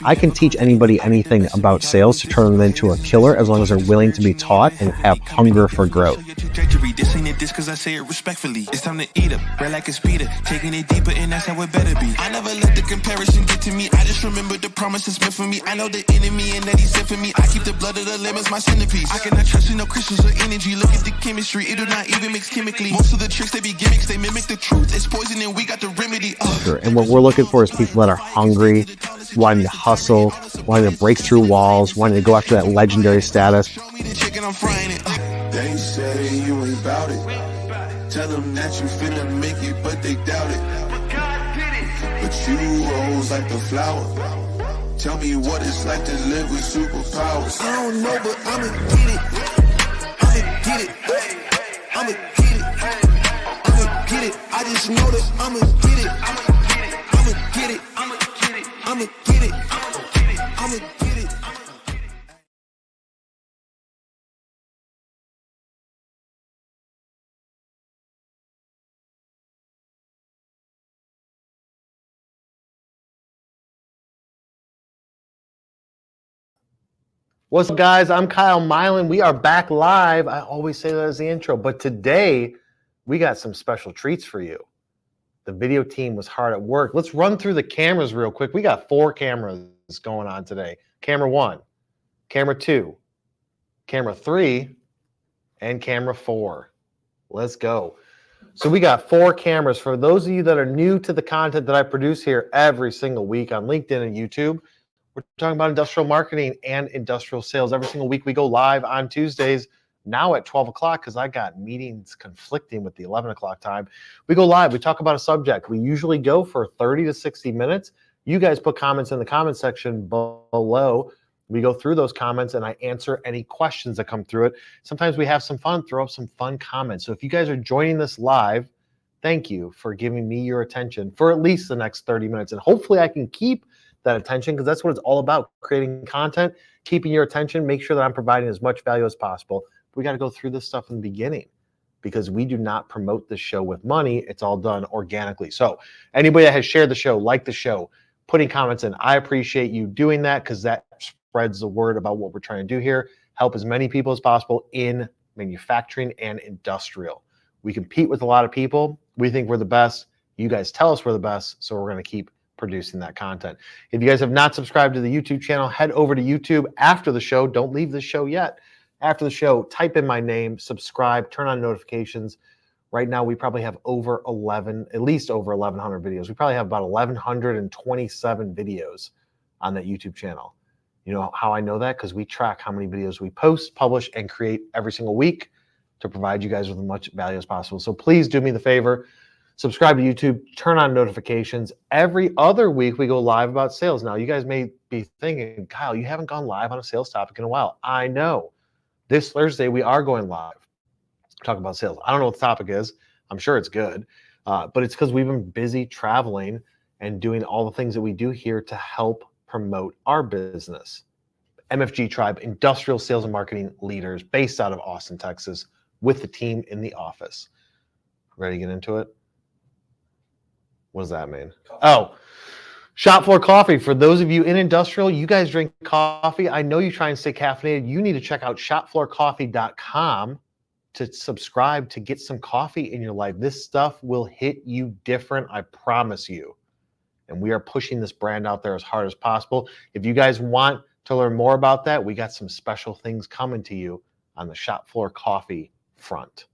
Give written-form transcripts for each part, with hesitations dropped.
I can teach anybody anything about sales to turn them into a killer as long as they're willing to be taught and have hunger for growth. This ain't this cause I say it respectfully. It's time to eat up, right like a speeder. Taking it deeper and that's how it better be. I never let the comparison get to me. I just remember the promises meant for me. I know the enemy and that he's sent for me. I keep the blood of the lamb as my centerpiece. I cannot trust in no crystals or energy. Look at the chemistry, it do not even mix chemically. Most of the tricks they be gimmicks, they mimic the truth. It's poison and we got the remedy. And what we're looking for is people that are hungry, wanting to hustle, wanting to break through walls, wanting to go after that legendary status. Show me the chicken, I'm frying it. They say you ain't bout it. Tell them that you finna make it, but they doubt it. But you rose like the flower. Tell me what it's like to live with superpowers. I don't know, but I'ma get it. I'ma get it. I'ma get it. I'ma get it. I just know that I'ma get it. I'ma get it. I'ma get it. I'ma get it. I'ma get it. What's up, guys? I'm Kyle Milan. We are back live. I always say that as the intro, but today we got some special treats for you. The video team was hard at work. Let's run through the cameras real quick. We got 4 cameras going on today. Camera 1, camera 2, camera 3, and camera 4. Let's go. So we got 4 cameras. For those of you that are new to the content that I produce here every single week on LinkedIn and YouTube, we're talking about industrial marketing and industrial sales. Every single week we go live on Tuesdays, now at 12 o'clock because I got meetings conflicting with the 11 o'clock time. We go live. We talk about a subject. We usually go for 30 to 60 minutes. You guys put comments in the comment section below. We go through those comments and I answer any questions that come through it. Sometimes we have some fun, throw up some fun comments. So if you guys are joining this live, thank you for giving me your attention for at least the next 30 minutes. And hopefully I can keep that attention because that's what it's all about, creating content, keeping your attention, make sure that I'm providing as much value as possible. We got to go through this stuff in the beginning because we do not promote this show with money. It's all done organically. So anybody that has shared the show, liked the show, putting comments in, I appreciate you doing that because that spreads the word about what we're trying to do here, help as many people as possible in manufacturing and industrial. We compete with a lot of people. We think we're the best. You guys tell us we're the best, so we're going to keep producing that content. If you guys have not subscribed to the YouTube channel, head over to YouTube after the show. Don't leave the show yet. After the show, type in my name, subscribe, turn on notifications. Right now, we probably have at least over 1,100 videos. We probably have about 1,127 videos on that YouTube channel. You know how I know that? Because we track how many videos we post, publish, and create every single week to provide you guys with as much value as possible. So please do me the favor. Subscribe to YouTube, turn on notifications. Every other week, we go live about sales. Now, you guys may be thinking, Kyle, you haven't gone live on a sales topic in a while. I know. This Thursday, we are going live. Talk about sales. I don't know what the topic is. I'm sure it's good. But it's because we've been busy traveling and doing all the things that we do here to help promote our business. MFG Tribe, industrial sales and marketing leaders based out of Austin, Texas, with the team in the office. Ready to get into it? What does that mean? Oh, Shop Floor Coffee. For those of you in industrial, you guys drink coffee. I know you try and stay caffeinated. You need to check out shopfloorcoffee.com to subscribe to get some coffee in your life. This stuff will hit you different, I promise you. And we are pushing this brand out there as hard as possible. If you guys want to learn more about that, we got some special things coming to you on the Shop Floor Coffee front.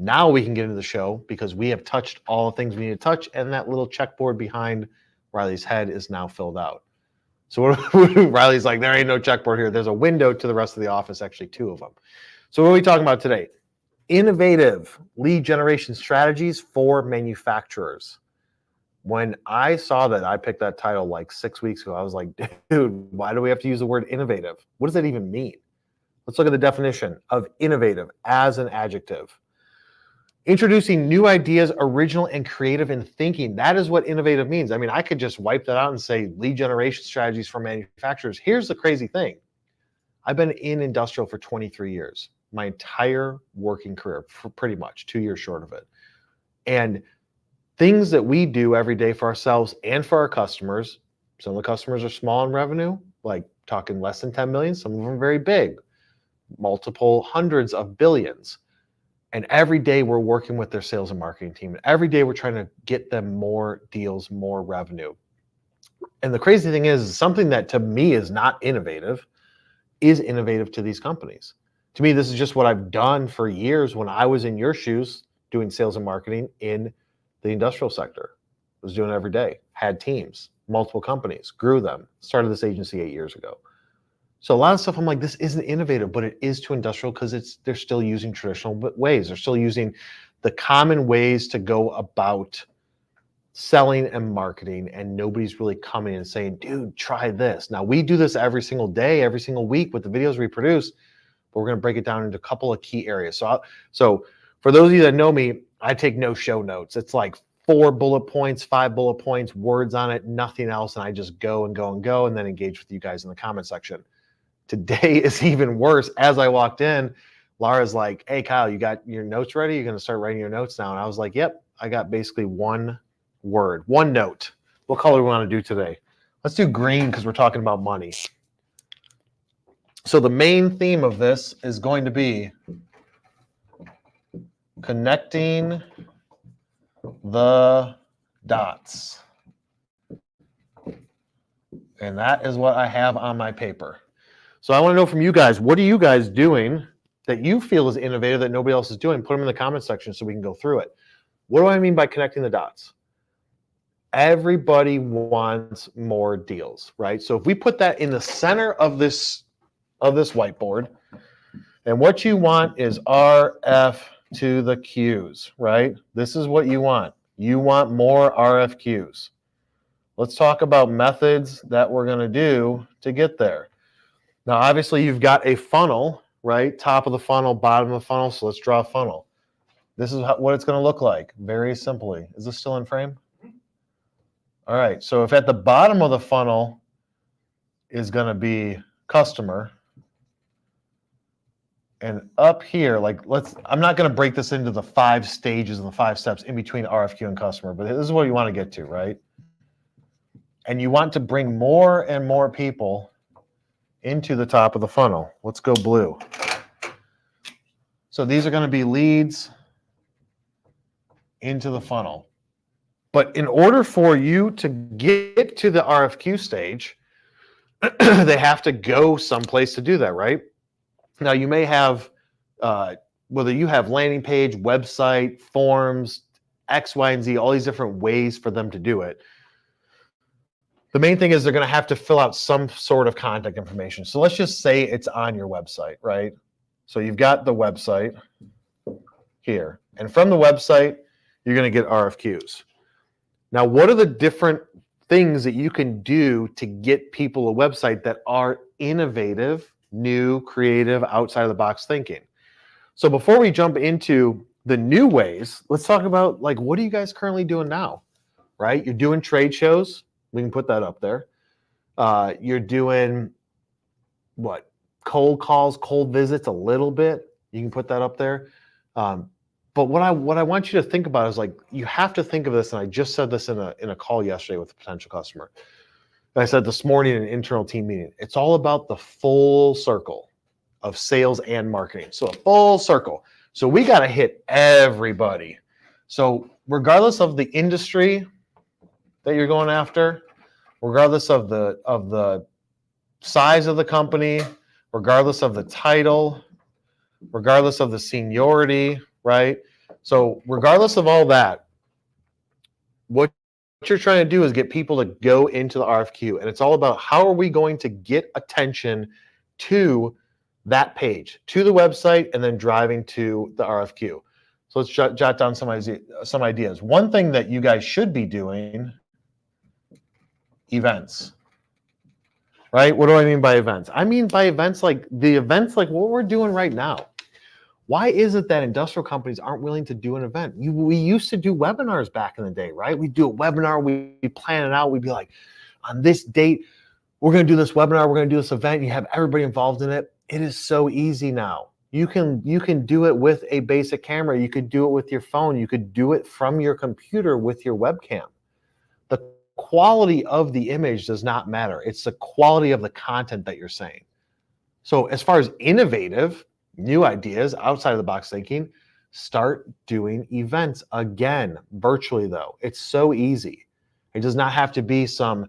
Now we can get into the show because we have touched all the things we need to touch, and that little checkboard behind Riley's head is now filled out. So Riley's like, there ain't no checkboard here. There's a window to the rest of the office, actually 2 of them. So what are we talking about today? Innovative lead generation strategies for manufacturers. When I saw that, I picked that title like 6 weeks ago. I was like, dude, why do we have to use the word innovative? What does that even mean? Let's look at the definition of innovative as an adjective. Introducing new ideas, original and creative in thinking. That is what innovative means. I mean, I could just wipe that out and say lead generation strategies for manufacturers. Here's the crazy thing. I've been in industrial for 23 years, my entire working career, for pretty much 2 years short of it. And things that we do every day for ourselves and for our customers Some of the customers are small in revenue, like talking less than 10 million. Some of them are very big, multiple hundreds of billions. And every day we're working with their sales and marketing team. And every day we're trying to get them more deals, more revenue. And the crazy thing is something that to me is not innovative is innovative to these companies. To me, this is just what I've done for years when I was in your shoes doing sales and marketing in the industrial sector. I was doing it every day, had teams, multiple companies, grew them, started this agency 8 years ago. So a lot of stuff I'm like, this isn't innovative, but it is to industrial because they're still using traditional ways. They're still using the common ways to go about selling and marketing, and nobody's really coming and saying, dude, try this. Now we do this every single day, every single week with the videos we produce, but we're going to break it down into a couple of key areas. So for those of you that know me, I take no show notes. It's like 4 bullet points, 5 bullet points, words on it, nothing else. And I just go and go and go and then engage with you guys in the comment section. Today is even worse. As I walked in, Laura's like, hey, Kyle, you got your notes ready? You're going to start writing your notes now. And I was like, yep, I got basically one word, one note. What color do we want to do today? Let's do green because we're talking about money. So the main theme of this is going to be connecting the dots. And that is what I have on my paper. So I want to know from you guys, what are you guys doing that you feel is innovative that nobody else is doing? Put them in the comment section so we can go through it. What do I mean by connecting the dots? Everybody wants more deals, right? So if we put that in the center of this whiteboard, and what you want is RF to the Qs, right? This is what you want. You want more RFQs. Let's talk about methods that we're going to do to get there. Now, obviously, you've got a funnel, right? Top of the funnel, bottom of the funnel. So let's draw a funnel. This is what it's going to look like, very simply. Is this still in frame? All right. So if at the bottom of the funnel is going to be customer, and up here, like I'm not going to break this into the 5 stages and the 5 steps in between RFQ and customer, but this is what you want to get to, right? And you want to bring more and more people into the top of the funnel. Let's go blue. So these are going to be leads into the funnel. But in order for you to get to the RFQ stage, they have to go someplace to do that, right? Now you may have, whether you have landing page, website, forms, X, Y, and Z, all these different ways for them to do it. The main thing is they're going to have to fill out some sort of contact information. So let's just say it's on your website, right? So you've got the website here. And from the website, you're going to get RFQs. Now, what are the different things that you can do to get people a website that are innovative, new, creative, outside of the box thinking? So before we jump into the new ways, let's talk about like, what are you guys currently doing now, right? You're doing trade shows. We can put that up there. You're doing what? Cold calls, cold visits a little bit. You can put that up there. But what I want you to think about is like, you have to think of this, and I just said this in a call yesterday with a potential customer. And I said this morning in an internal team meeting, it's all about the full circle of sales and marketing. So a full circle. So we got to hit everybody. So regardless of the industry that you're going after, regardless of the size of the company, regardless of the title, regardless of the seniority, right? So regardless of all that, what you're trying to do is get people to go into the RFQ. And it's all about how are we going to get attention to that page, to the website, and then driving to the RFQ. So let's jot down some ideas. One thing that you guys should be doing, events. Right? What do I mean by events? I mean by events like what we're doing right now. Why is it that industrial companies aren't willing to do an event? We used to do webinars back in the day, right? We'd do a webinar, we plan it out, we'd be like, on this date, we're going to do this webinar, we're going to do this event, you have everybody involved in it. It is so easy now. You can do it with a basic camera, you could do it with your phone, you could do it from your computer with your webcam. The quality of the image does not matter. It's the quality of the content that you're saying. So as far as innovative, new ideas, outside of the box thinking, start doing events again, virtually though. It's so easy. It does not have to be some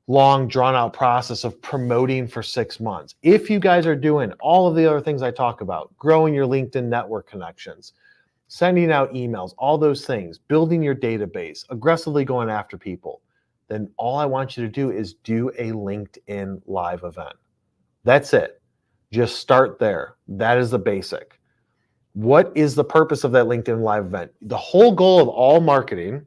long drawn out process of promoting for 6 months. If you guys are doing all of the other things I talk about, growing your LinkedIn network connections, sending out emails, all those things, building your database, aggressively going after people, then all I want you to do is do a LinkedIn live event. That's it. Just start there. That is the basic. What is the purpose of that LinkedIn live event? The whole goal of all marketing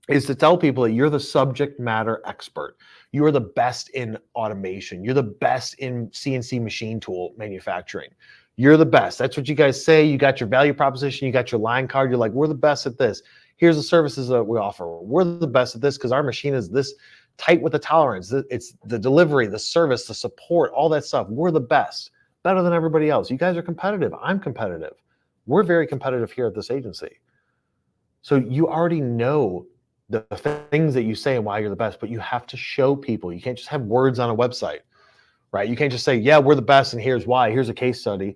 is to tell people that you're the subject matter expert. You are the best in automation. You're the best in CNC machine tool manufacturing. You're the best. That's what you guys say. You got your value proposition. You got your line card. You're like, we're the best at this. Here's the services that we offer. We're the best at this because our machine is this tight with the tolerance. It's the delivery, the service, the support, all that stuff. We're the best, better than everybody else. You guys are competitive. I'm competitive. We're very competitive here at this agency. So you already know the things that you say and why you're the best, but you have to show people. You can't just have words on a website, right? You can't just say, yeah, we're the best and here's why. Here's a case study.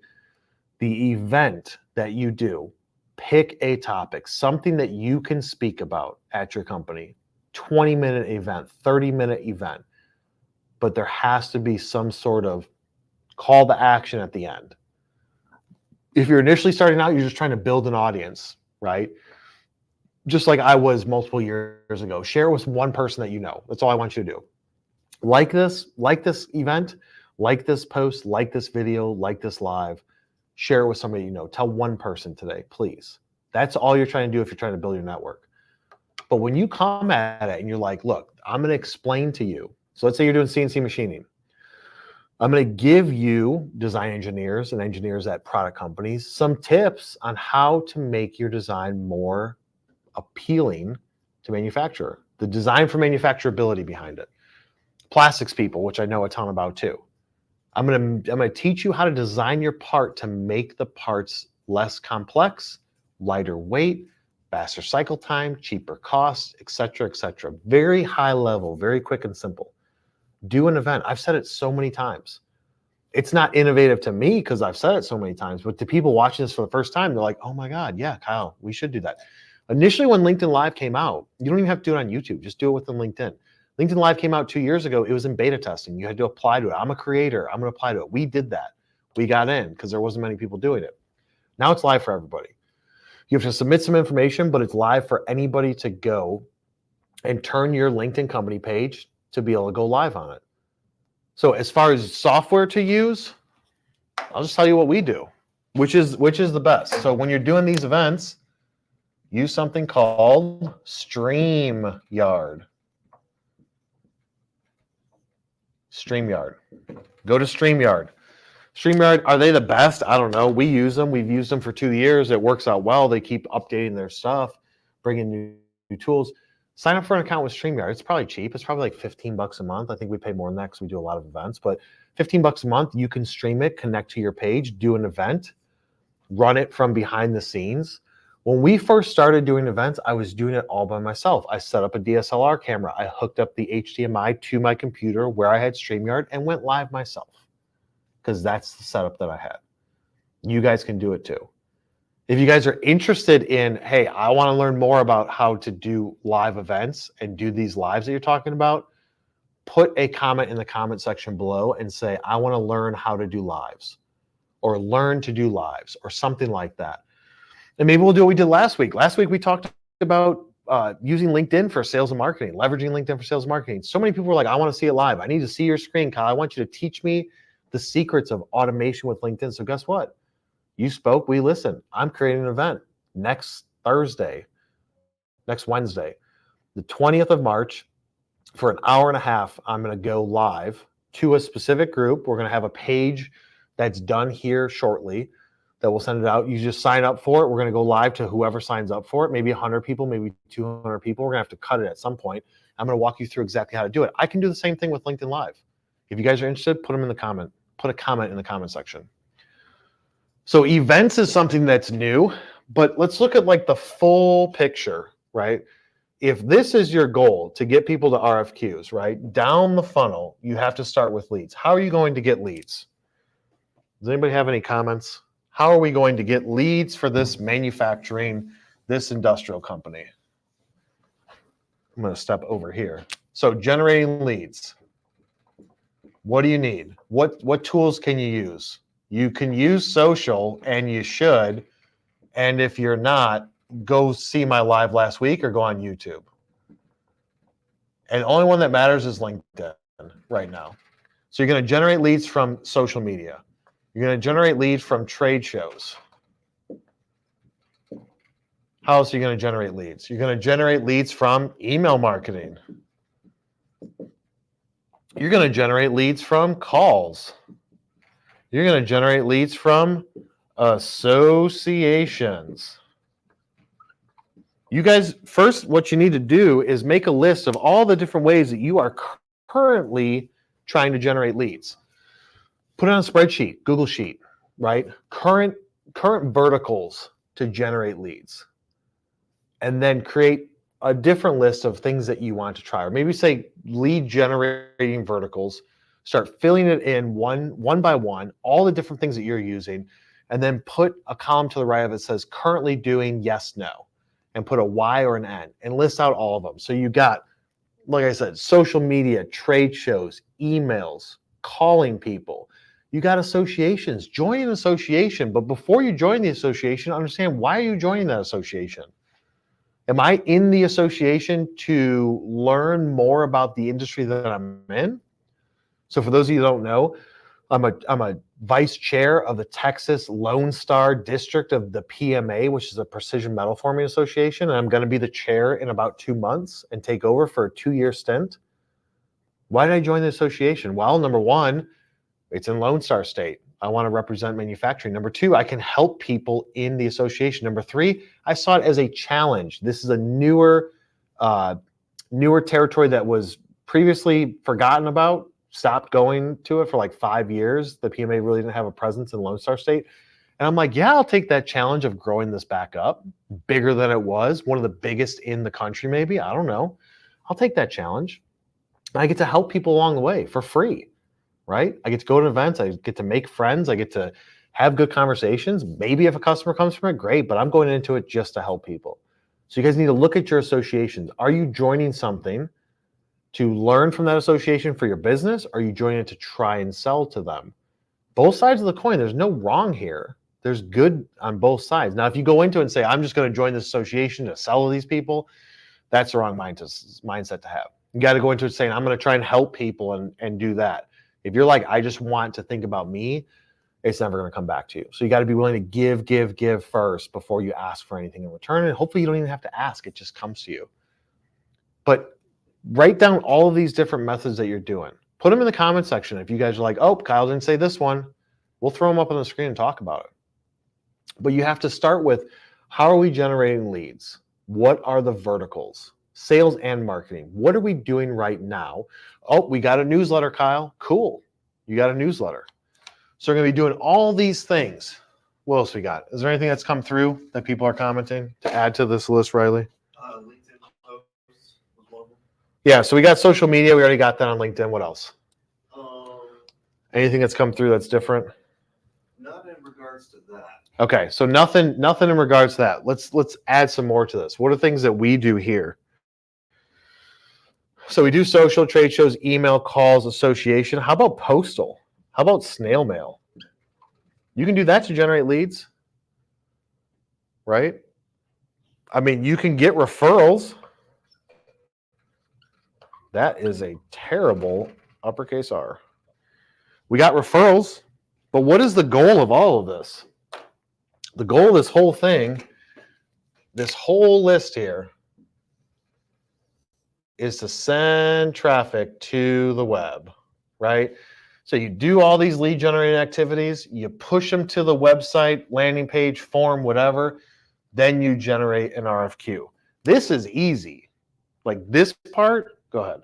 The event that you do, pick a topic, something that you can speak about at your company. 20-minute event, 30-minute event. But there has to be some sort of call to action at the end. If you're initially starting out, you're just trying to build an audience, right? Just like I was multiple years ago. Share it with one person that you know. That's all I want you to do. Like this event, like this post, like this video, like this live. Share it with somebody you know. Tell one person today, please. That's all you're trying to do if you're trying to build your network. But when you come at it and you're like, look, I'm going to explain to you. So let's say you're doing CNC machining. I'm going to give you, design engineers and engineers at product companies, some tips on how to make your design more appealing to manufacturer. The design for manufacturability behind it. Plastics people, which I know a ton about too. I'm going to teach you how to design your part to make the parts less complex, lighter weight, faster cycle time, cheaper costs, etc., etc. Very high level, very quick and simple. Do an event. I've said it so many times. It's not innovative to me because I've said it so many times, but to people watching this for the first time, they're like, oh my God, yeah, Kyle, we should do that. Initially, when LinkedIn Live came out, you don't even have to do it on YouTube. Just do it within LinkedIn. LinkedIn Live came out 2 years ago. It was in beta testing. You had to apply to it. I'm a creator. I'm going to apply to it. We did that. We got in because there wasn't many people doing it. Now it's live for everybody. You have to submit some information, but it's live for anybody to go and turn your LinkedIn company page to be able to go live on it. So as far as software to use, I'll just tell you what we do, which is the best. So when you're doing these events, use something called StreamYard. StreamYard. Go to StreamYard. StreamYard, are they the best? I don't know. We use them. We've used them for 2 years. It works out well. They keep updating their stuff, bringing new tools. Sign up for an account with StreamYard. It's probably cheap. It's probably like $15 a month. I think we pay more than that because we do a lot of events. But $15 a month, you can stream it, connect to your page, do an event, run it from behind the scenes. When we first started doing events, I was doing it all by myself. I set up a DSLR camera. I hooked up the HDMI to my computer where I had StreamYard and went live myself because that's the setup that I had. You guys can do it too. If you guys are interested in, hey, I want to learn more about how to do live events and do these lives that you're talking about, put a comment in the comment section below and say, I want to learn how to do lives or learn to do lives or something like that. And maybe we'll do what we did last week. Last week, we talked about using LinkedIn for sales and marketing, leveraging LinkedIn for sales and marketing. So many people were like, I want to see it live. I need to see your screen, Kyle. I want you to teach me the secrets of automation with LinkedIn. So guess what? You spoke, we listened. I'm creating an event next Wednesday, the 20th of March, for an hour and a half. I'm going to go live to a specific group. We're going to have a page that's done here shortly that we'll send it out. You just sign up for it. We're going to go live to whoever signs up for it, maybe 100 people, maybe 200 people. We're going to have to cut it at some point. I'm going to walk you through exactly how to do it. I can do the same thing with LinkedIn Live. If you guys are interested, put a comment in the comment section. So events is something that's new, but let's look at like the full picture, right? if this is your goal to get people to RFQs, right? Down the funnel, you have to start with leads. How are you going to get leads? Does anybody have any comments? How are we going to get leads for this manufacturing, this industrial company? I'm going to step over here. So generating leads. What do you need? What tools can you use? You can use social, and you should. And if you're not, go see my live last week or go on YouTube. And the only one that matters is LinkedIn right now. So you're going to generate leads from social media. You're going to generate leads from trade shows. How else are you going to generate leads? You're going to generate leads from email marketing. You're going to generate leads from calls. You're going to generate leads from associations. You guys, first, what you need to do is make a list of all the different ways that you are currently trying to generate leads. Put it on a spreadsheet, Google Sheet, right? Current verticals to generate leads. And then create a different list of things that you want to try. Or maybe say lead generating verticals, start filling it in one by one, all the different things that you're using, and then put a column to the right of it that says currently doing yes, no, and put a Y or an N and list out all of them. So you got, like I said, social media, trade shows, emails, calling people. You got associations. Join an association. But before you join the association, understand, why are you joining that association? Am I in the association to learn more about the industry that I'm in? So for those of you who don't know, I'm a vice chair of the Texas Lone Star District of the PMA, which is a Precision Metal Forming Association. And I'm going to be the chair in about 2 months and take over for a 2-year stint. Why did I join the association? Well, number one, it's in Lone Star State. I want to represent manufacturing. Number two, I can help people in the association. Number three, I saw it as a challenge. This is a newer territory that was previously forgotten about, stopped going to it for like 5 years. The PMA really didn't have a presence in Lone Star State. And I'm like, yeah, I'll take that challenge of growing this back up, bigger than it was, one of the biggest in the country maybe, I don't know. I'll take that challenge. I get to help people along the way for free. Right? I get to go to events. I get to make friends. I get to have good conversations. Maybe if a customer comes from it, great, but I'm going into it just to help people. So you guys need to look at your associations. Are you joining something to learn from that association for your business? Or are you joining it to try and sell to them? Both sides of the coin. There's no wrong here. There's good on both sides. Now, if you go into it and say, I'm just going to join this association to sell to these people, that's the wrong mindset to have. You got to go into it saying, I'm going to try and help people and do that. If you're like, I just want to think about me, it's never going to come back to you. So you got to be willing to give first before you ask for anything in return. And hopefully you don't even have to ask. It just comes to you. But write down all of these different methods that you're doing. Put them in the comment section. If you guys are like, oh, Kyle didn't say this one, we'll throw them up on the screen and talk about it. But you have to start with, how are we generating leads? What are the verticals? Sales and marketing. What are we doing right now? Oh, we got a newsletter, Kyle. Cool. You got a newsletter. So we're going to be doing all these things. What else we got? Is there anything that's come through that people are commenting to add to this list, Riley? LinkedIn posts was one of them. Yeah, so we got social media. We already got that on LinkedIn. What else? Anything that's come through that's different? Not in regards to that. Okay, so nothing in regards to that. Let's add some more to this. What are things that we do here? So we do social, trade shows, email, calls, association. How about postal? How about snail mail? You can do that to generate leads, right? I mean, you can get referrals. That is a terrible uppercase R. We got referrals, but what is the goal of all of this? The goal of this whole thing, this whole list here, is to send traffic to the web, right? So you do all these lead generating activities, you push them to the website, landing page, form, whatever, then you generate an RFQ. This is easy. Like this part, go ahead.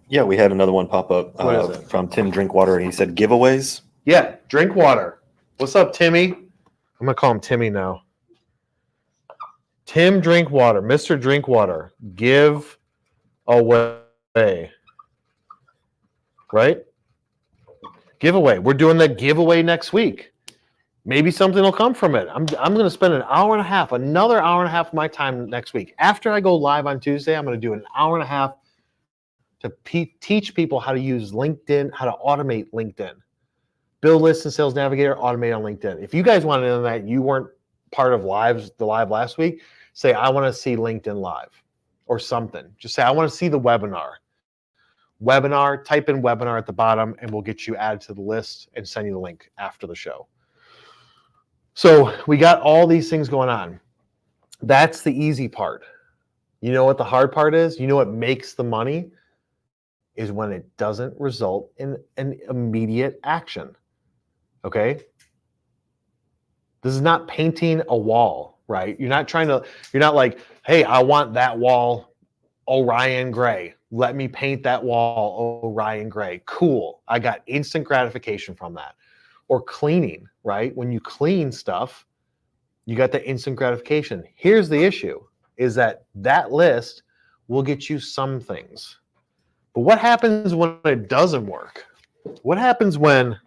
Yeah, we had another one pop up from Tim Drinkwater, and he said giveaways. Yeah, Drinkwater. What's up, Timmy? I'm going to call him Timmy now. Tim Drinkwater, Mr. Drinkwater, give away. Right? Giveaway. We're doing the giveaway next week. Maybe something will come from it. I'm going to spend another hour and a half of my time next week. After I go live on Tuesday, I'm going to do an hour and a half to teach people how to use LinkedIn, how to automate LinkedIn. Build List and Sales Navigator, automate on LinkedIn. If you guys want to know that you weren't part of the live last week, say, I want to see LinkedIn Live or something. Just say, I want to see the webinar. Webinar, type in webinar at the bottom, and we'll get you added to the list and send you the link after the show. So we got all these things going on. That's the easy part. You know what the hard part is? You know what makes the money? Is when it doesn't result in an immediate action. Okay? This is not painting a wall, right? You're not like, hey, I want that wall Orion gray. Let me paint that wall Orion gray. Cool. I got instant gratification from that. Or cleaning, right? When you clean stuff, you got the instant gratification. Here's the issue, is that list will get you some things. But what happens when it doesn't work? What happens when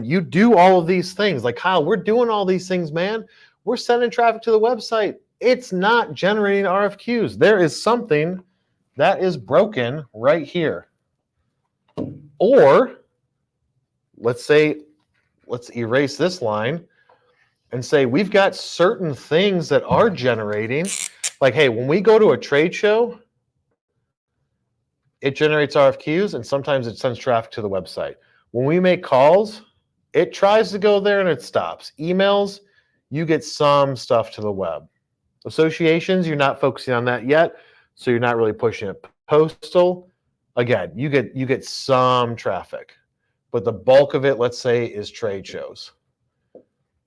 you do all of these things? Like, Kyle, we're doing all these things, man. We're sending traffic to the website. It's not generating RFQs. There is something that is broken right here. Or let's erase this line and say we've got certain things that are generating. Like, hey, when we go to a trade show, it generates RFQs and sometimes it sends traffic to the website. When we make calls, it tries to go there and it stops. Emails, you get some stuff to the web. Associations, you're not focusing on that yet, so you're not really pushing it. Postal, again, you get some traffic, but the bulk of it, let's say, is trade shows,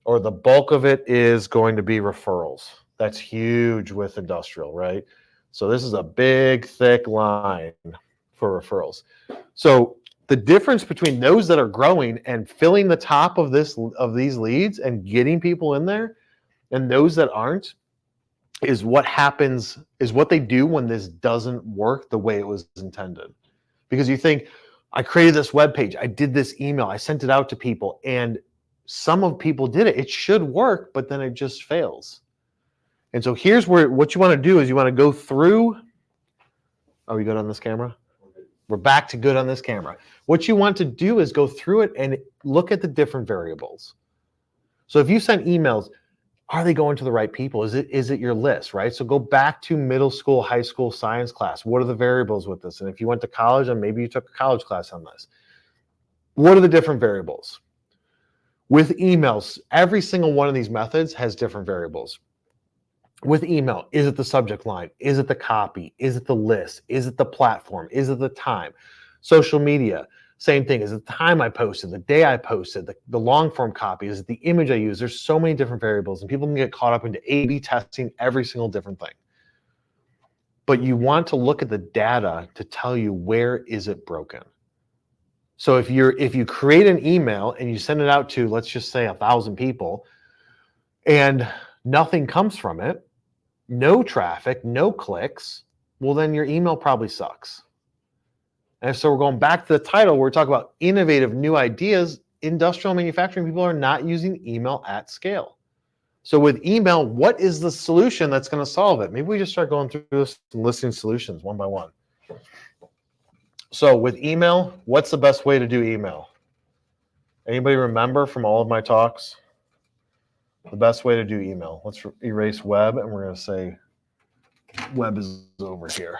or the bulk of it is going to be referrals. That's huge with industrial, right? So this is a big, thick line for referrals. So the difference between those that are growing and filling the top of these leads and getting people in there, and those that aren't, is what they do when this doesn't work the way it was intended. Because you think, I created this web page, I did this email, I sent it out to people, and some of people did it. It should work, but then it just fails. And so here's what you want to do is you want to go through. Are we good on this camera? We're back to good on this camera. What you want to do is go through it and look at the different variables. So if you send emails, are they going to the right people? Is it your list, right? So go back to middle school, high school science class. What are the variables with this? And if you went to college, and maybe you took a college class on this, what are the different variables? With emails, every single one of these methods has different variables. With email, is it the subject line? Is it the copy? Is it the list? Is it the platform? Is it the time? Social media, same thing. Is it the time I posted, the day I posted, the long form copy? Is it the image I use? There's so many different variables, and people can get caught up into A/B testing every single different thing. But you want to look at the data to tell you where is it broken. So if you create an email and you send it out to, let's just say, 1,000 people, and nothing comes from it, no traffic, no clicks, well, then your email probably sucks. And so we're going back to the title where we're talking about innovative new ideas. Industrial manufacturing people are not using email at scale. So with email, what is the solution that's going to solve it? Maybe we just start going through this and listing solutions one by one. So with email, what's the best way to do email? Anybody remember from all of my talks? The best way to do email. Let's erase web, and we're going to say web is over here.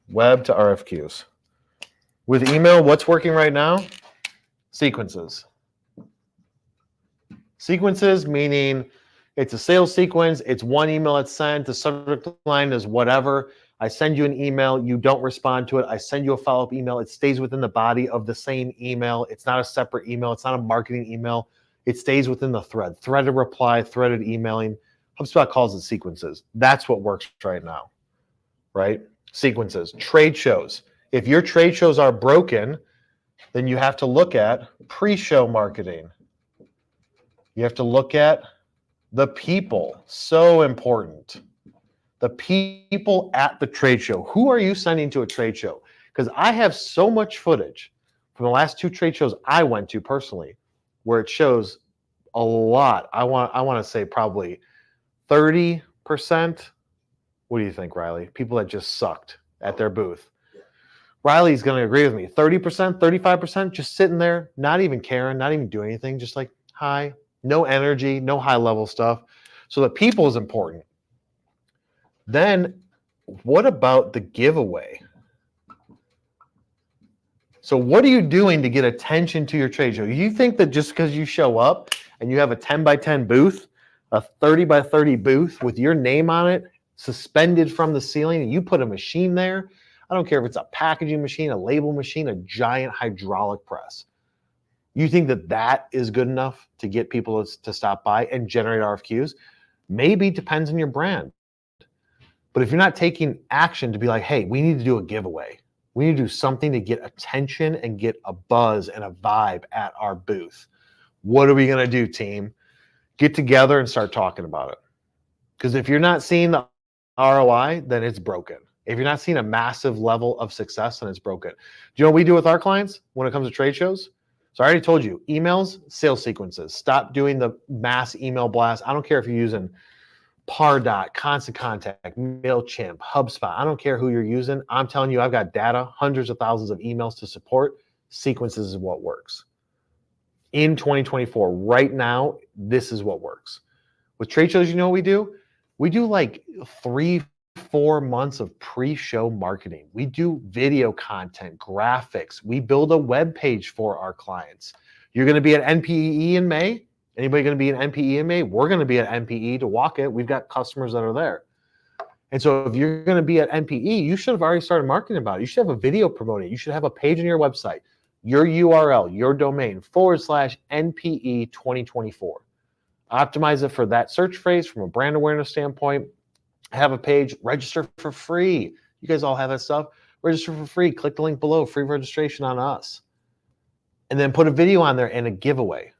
Web to RFQs. With email, what's working right now? Sequences. Sequences meaning it's a sales sequence. It's one email that's sent. The subject line is whatever. I send you an email. You don't respond to it. I send you a follow-up email. It stays within the body of the same email. It's not a separate email. It's not a marketing email. It stays within the thread. Threaded reply, threaded emailing. HubSpot calls it sequences. That's what works right now, right? Sequences. Trade shows. If your trade shows are broken, then you have to look at pre-show marketing. You have to look at the people. So important. The people at the trade show. Who are you sending to a trade show? Because I have so much footage from the last 2 trade shows I went to personally, where it shows a lot. I want to say probably 30%. What do you think, Riley? People that just sucked at their booth. Riley's going to agree with me. 30%, 35%, just sitting there, not even caring, not even doing anything, just like, hi, no energy, no high level stuff. So the people is important. Then what about the giveaway? So what are you doing to get attention to your trade show? You think that just because you show up and you have a 10 by 10 booth, a 30 by 30 booth with your name on it, suspended from the ceiling, and you put a machine there, I don't care if it's a packaging machine, a label machine, a giant hydraulic press. You think that that is good enough to get people to stop by and generate RFQs? Maybe, depends on your brand. But if you're not taking action to be like, hey, we need to do a giveaway. We need to do something to get attention and get a buzz and a vibe at our booth. What are we going to do, team? Get together and start talking about it. Because if you're not seeing the ROI, then it's broken. If you're not seeing a massive level of success, then it's broken. Do you know what we do with our clients when it comes to trade shows? So I already told you, emails, sales sequences. Stop doing the mass email blast. I don't care if you're using Pardot, Constant Contact, MailChimp, HubSpot. I don't care who you're using. I'm telling you, I've got data, hundreds of thousands of emails to support. Sequences is what works. In 2024, right now, this is what works. With trade shows, you know what we do? We do like 3-4 months of pre-show marketing. We do video content, graphics. We build a web page for our clients. You're going to be at NPE in May. Anybody going to be at NPE in May? We're going to be at NPE to walk it. We've got customers that are there. And so if you're going to be at NPE, you should have already started marketing about it. You should have a video promoting it. You should have a page on your website, your URL, your domain, /NPE 2024. Optimize it for that search phrase from a brand awareness standpoint. Have a page, register for free. You guys all have that stuff. Register for free. Click the link below, free registration on us. And then put a video on there and a giveaway,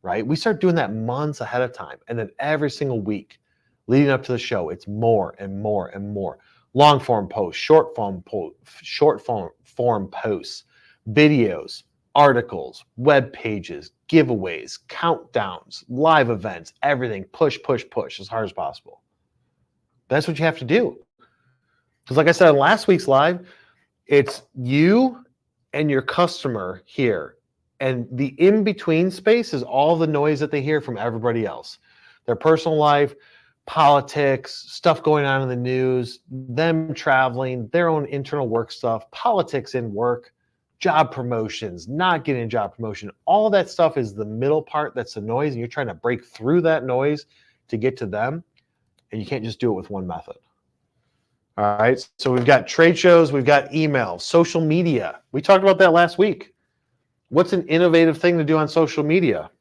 right? We start doing that months ahead of time. And then every single week leading up to the show, it's more and more and more. Long form posts, short form posts, videos, articles, web pages, giveaways, countdowns, live events, everything. Push, push, push as hard as possible. That's what you have to do. Because like I said in last week's live, it's you and your customer here. And the in-between space is all the noise that they hear from everybody else. Their personal life, politics, stuff going on in the news, them traveling, their own internal work stuff, politics in work, job promotions, not getting a job promotion. All that stuff is the middle part that's the noise, and you're trying to break through that noise to get to them. And you can't just do it with one method. All right, so we've got trade shows, we've got email, social media. We talked about that last week. What's an innovative thing to do on social media?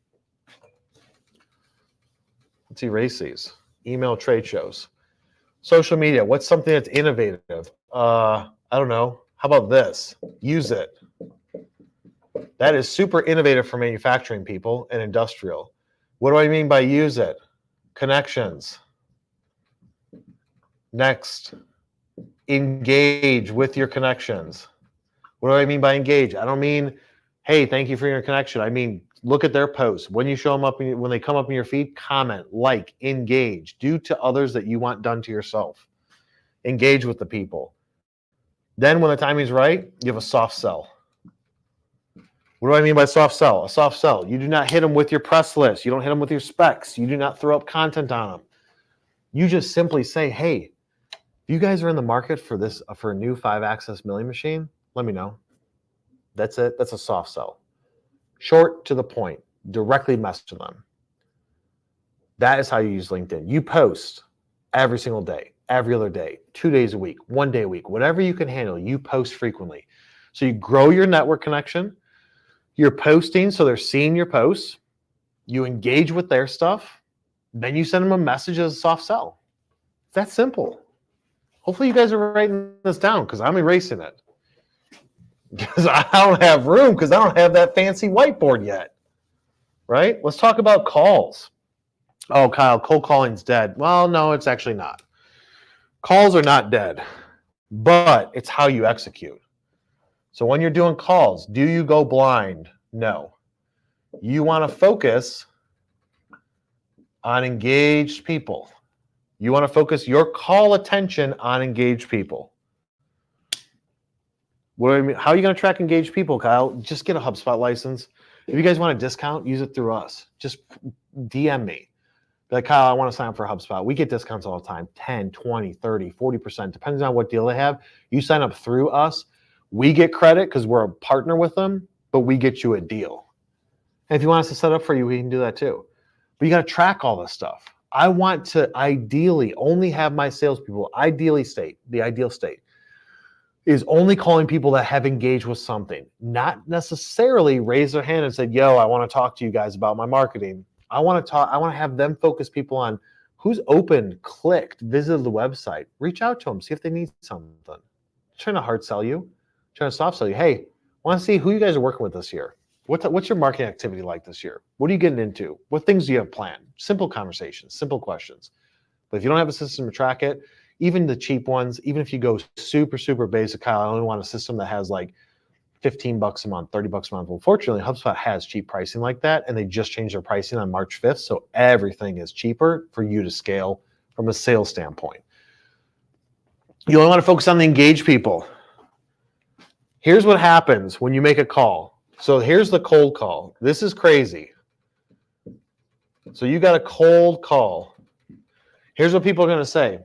Let's erase these. Email, trade shows. Social media, what's something that's innovative? I don't know. How about this? Use it. That is super innovative for manufacturing people and industrial. What do I mean by use it? Connections. Next, engage with your connections. What do I mean by engage? I don't mean, hey, thank you for your connection. I mean, look at their posts. When you show them up, when they come up in your feed, comment, like, engage. Do to others that you want done to yourself. Engage with the people. Then when the timing's right, you have a soft sell. What do I mean by soft sell? A soft sell. You do not hit them with your press list. You don't hit them with your specs. You do not throw up content on them. You just simply say, hey, if you guys are in the market for this, for a new 5-axis milling machine, let me know. That's it. That's a soft sell. Short to the point. Directly message to them. That is how you use LinkedIn. You post every single day, every other day, 2 days a week, 1 day a week, whatever you can handle, you post frequently. So you grow your network connection. You're posting so they're seeing your posts. You engage with their stuff. Then you send them a message as a soft sell. It's that simple. Hopefully you guys are writing this down because I'm erasing it. Because I don't have room because I don't have that fancy whiteboard yet. right? Let's talk about calls. Oh, Kyle, cold calling's dead. Well, no, it's actually not. Calls are not dead, but it's how you execute. So when you're doing calls, do you go blind? No. You want to focus on engaged people. You want to focus your call attention on engaged people. What do I mean? How are you going to track engaged people, Kyle? Just get a HubSpot license. If you guys want a discount, use it through us. Just DM me. Be like, Kyle, I want to sign up for HubSpot. We get discounts all the time, 10, 20, 30, 40%, depending on what deal they have. You sign up through us. We get credit because we're a partner with them, but we get you a deal. And if you want us to set up for you, we can do that too. But you got to track all this stuff. I want to ideally only have my salespeople, the ideal state is only calling people that have engaged with something, not necessarily raise their hand and said, yo, I want to talk to you guys about my marketing. I want to have them focus people on who's opened, clicked, visited the website, reach out to them, see if they need something. I'm trying to hard sell you, trying to soft sell you. Hey, want to see who you guys are working with this year. What's your marketing activity like this year? What are you getting into? What things do you have planned? Simple conversations, simple questions. But if you don't have a system to track it, even the cheap ones, even if you go super, super basic, Kyle, I only want a system that has like $15 a month, $30 a month. Well, fortunately, HubSpot has cheap pricing like that, and they just changed their pricing on March 5th, so everything is cheaper for you to scale from a sales standpoint. You only want to focus on the engaged people. Here's what happens when you make a call. So here's the cold call. This is crazy. So you got a cold call. Here's what people are going to say.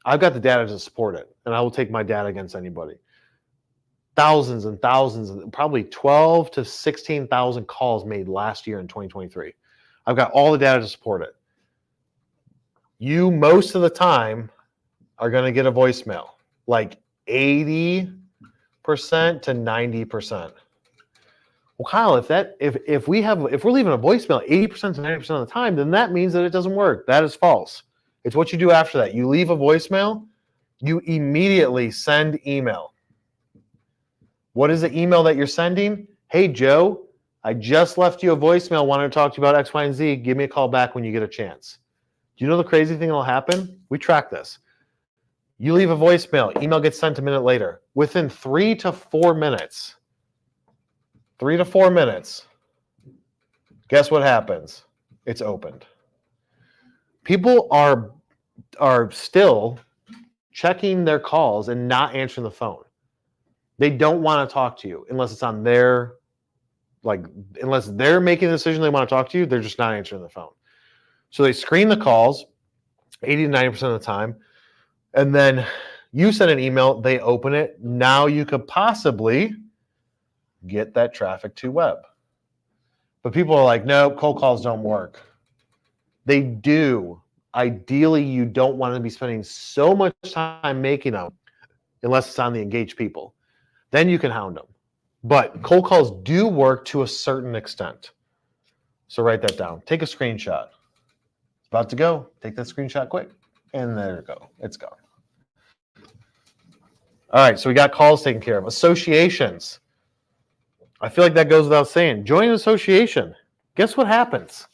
I've got the data to support it, and I will take my data against anybody. Thousands and thousands, probably 12 to 16,000 calls made last year in 2023. I've got all the data to support it. You, most of the time, are going to get a voicemail, like 80% to 90%. Well, Kyle, if we're leaving a voicemail 80% to 90% of the time, then that means that it doesn't work. That is false. It's what you do after that. You leave a voicemail, you immediately send email. What is the email that you're sending? Hey, Joe, I just left you a voicemail, wanted to talk to you about X, Y, and Z. Give me a call back when you get a chance. Do you know the crazy thing that will happen? We track this. You leave a voicemail, email gets sent a minute later. Within 3 to 4 minutes, guess what happens? It's opened. People are still checking their calls and not answering the phone. They don't want to talk to you unless it's on their, unless they're making a decision they want to talk to you, they're just not answering the phone. So they screen the calls 80 to 90% of the time, and then you send an email, they open it. Now you could possibly get that traffic to web. But people are like, no, cold calls don't work. They do. Ideally, you don't want to be spending so much time making them unless it's on the engaged people. Then you can hound them. But cold calls do work to a certain extent. So write that down. Take a screenshot. It's about to go. Take that screenshot quick. And there you go. It's gone. All right, so we got calls taken care of. Associations. I feel like that goes without saying. Join an association. Guess what happens?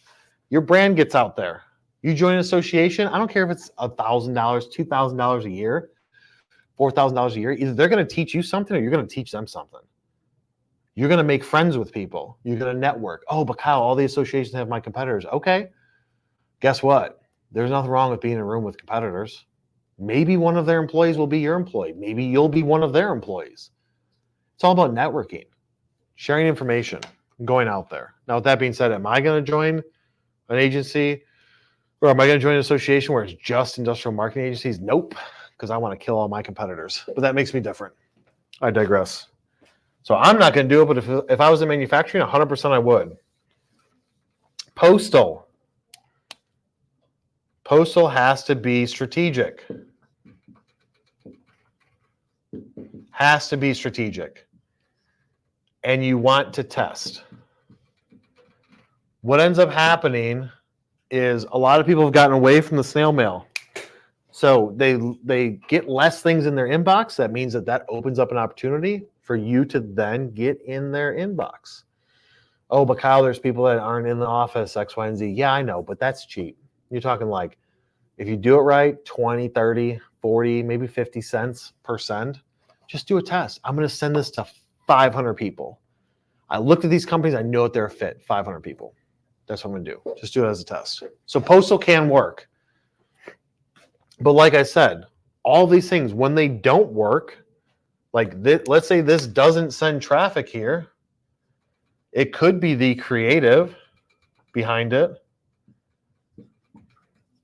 Your brand gets out there. You join an association. I don't care if it's $1,000, $2,000 a year, $4,000 a year. Either they're going to teach you something or you're going to teach them something. You're going to make friends with people. You're going to network. Oh, but Kyle, all the associations have my competitors. Okay. Guess what? There's nothing wrong with being in a room with competitors. Maybe one of their employees will be your employee. Maybe you'll be one of their employees. It's all about networking, sharing information, going out there. Now, with that being said, am I going to join an agency or am I going to join an association where it's just industrial marketing agencies? Nope, because I want to kill all my competitors. But that makes me different. I digress. So I'm not going to do it, but if I was in manufacturing, 100% I would. Postal. Postal has to be strategic. Has to be strategic. And you want to test. What ends up happening is a lot of people have gotten away from the snail mail. So they get less things in their inbox. That means that opens up an opportunity for you to then get in their inbox. Oh, but Kyle, there's people that aren't in the office, X, Y, and Z. Yeah, I know, but that's cheap. You're talking like, if you do it right, 20, 30, 40, maybe 50 cents per send, just do a test. I'm going to send this to 500 people. I looked at these companies. I know that they're a fit, 500 people. That's what I'm going to do. Just do it as a test. So postal can work. But like I said, all these things, when they don't work, like let's say this doesn't send traffic here, it could be the creative behind it.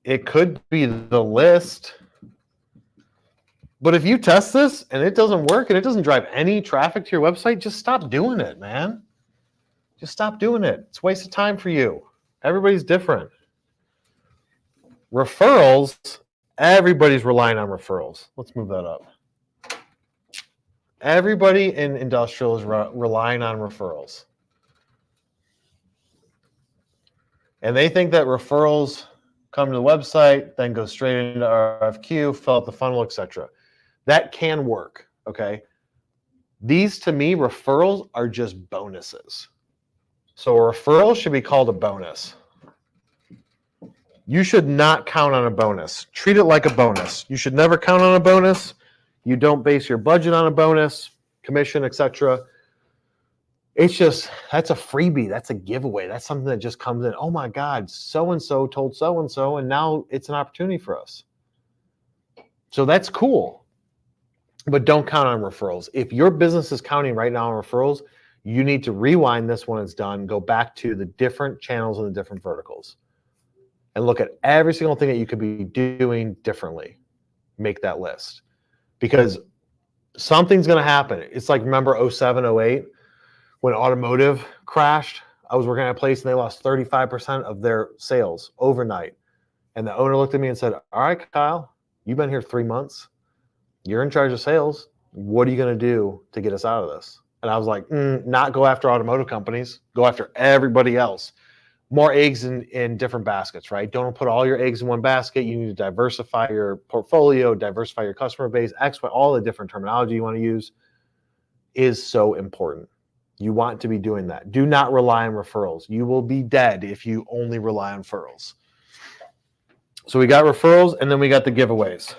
It could be the list. But if you test this and it doesn't work and it doesn't drive any traffic to your website, just stop doing it, man. Just stop doing it. It's a waste of time for you. Everybody's different. Referrals, everybody's relying on referrals. Let's move that up. Everybody in industrial is relying on referrals. And they think that referrals come to the website, then go straight into RFQ, fill out the funnel, etc. That can work, okay? These, to me, referrals are just bonuses. So a referral should be called a bonus. You should not count on a bonus. Treat it like a bonus. You should never count on a bonus. You don't base your budget on a bonus, commission, etc. It's just, that's a freebie. That's a giveaway. That's something that just comes in. Oh my God, so-and-so told so-and-so, and now it's an opportunity for us. So that's cool. But don't count on referrals. If your business is counting right now on referrals, you need to rewind this when it's done, go back to the different channels and the different verticals, and look at every single thing that you could be doing differently. Make that list. Because something's going to happen. It's like, remember 07, 08, when automotive crashed? I was working at a place and they lost 35% of their sales overnight. And the owner looked at me and said, all right, Kyle, you've been here 3 months. You're in charge of sales. What are you going to do to get us out of this? And I was like, not go after automotive companies. Go after everybody else. More eggs in different baskets, right? Don't put all your eggs in one basket. You need to diversify your portfolio, diversify your customer base, all the different terminology you want to use is so important. You want to be doing that. Do not rely on referrals. You will be dead if you only rely on referrals. So we got referrals, and then we got the giveaways.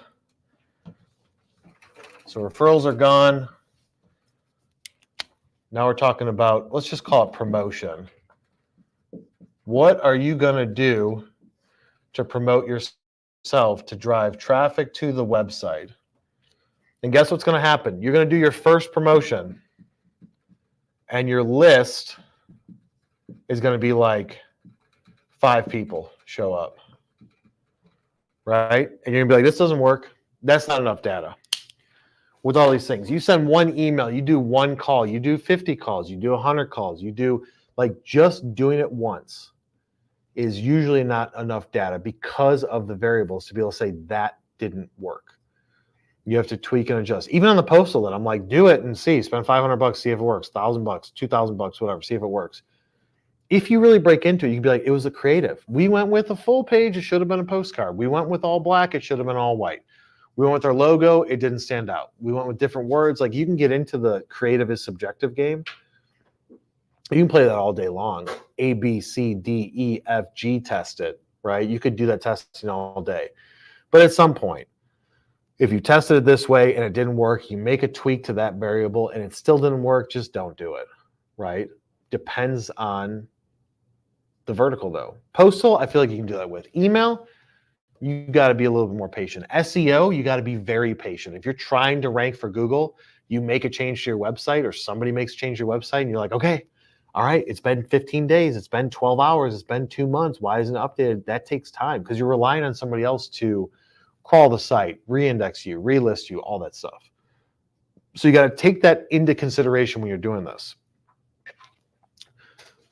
So referrals are gone. Now we're talking about, let's just call it promotion. What are you going to do to promote yourself to drive traffic to the website? And guess what's going to happen? You're going to do your first promotion, and your list is going to be like 5 people show up, right? And you're going to be like, this doesn't work. That's not enough data. With all these things, you send one email, you do one call, you do 50 calls, you do 100 calls, you do, like, just doing it once is usually not enough data because of the variables to be able to say that didn't work. You have to tweak and adjust. Even on the postal, that I'm like, do it and see. Spend $500, see if it works. $1,000, $2,000, whatever. See if it works. If you really break into it, you can be like, it was a creative. We went with a full page. It should have been a postcard. We went with all black. It should have been all white. We went with our logo. It didn't stand out. We went with different words. Like, you can get into the creative is subjective game. You can play that all day long. A, B, C, D, E, F, G test it, right? You could do that testing all day. But at some point, if you tested it this way and it didn't work, you make a tweak to that variable and it still didn't work, just don't do it, right? Depends on the vertical though. Postal, I feel like you can do that with. Email, you got to be a little bit more patient. SEO, you got to be very patient. If you're trying to rank for Google, you make a change to your website or somebody makes a change to your website and you're like, okay, all right, it's been 15 days, it's been 12 hours, it's been 2 months. Why isn't it updated? That takes time because you're relying on somebody else to crawl the site, reindex you, relist you, all that stuff. So you got to take that into consideration when you're doing this.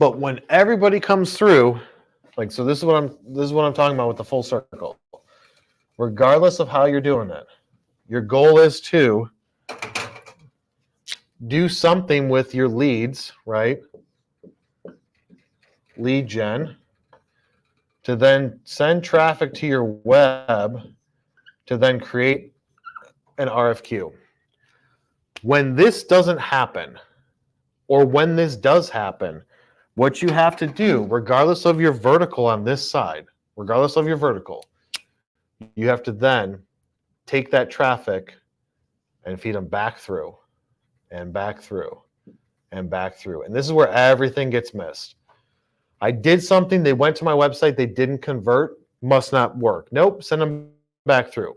But when everybody comes through, like, so this is what I'm talking about with the full circle. Regardless of how you're doing it, your goal is to do something with your leads, right? Lead gen, to then send traffic to your web, to then create an RFQ. When this doesn't happen, or when this does happen, What you have to do, regardless of your vertical on this side, regardless of your vertical, you have to then take that traffic and feed them back through and back through and back through. And this is where everything gets missed. I did something, they went to my website, they didn't convert, must not work. Nope, send them back through.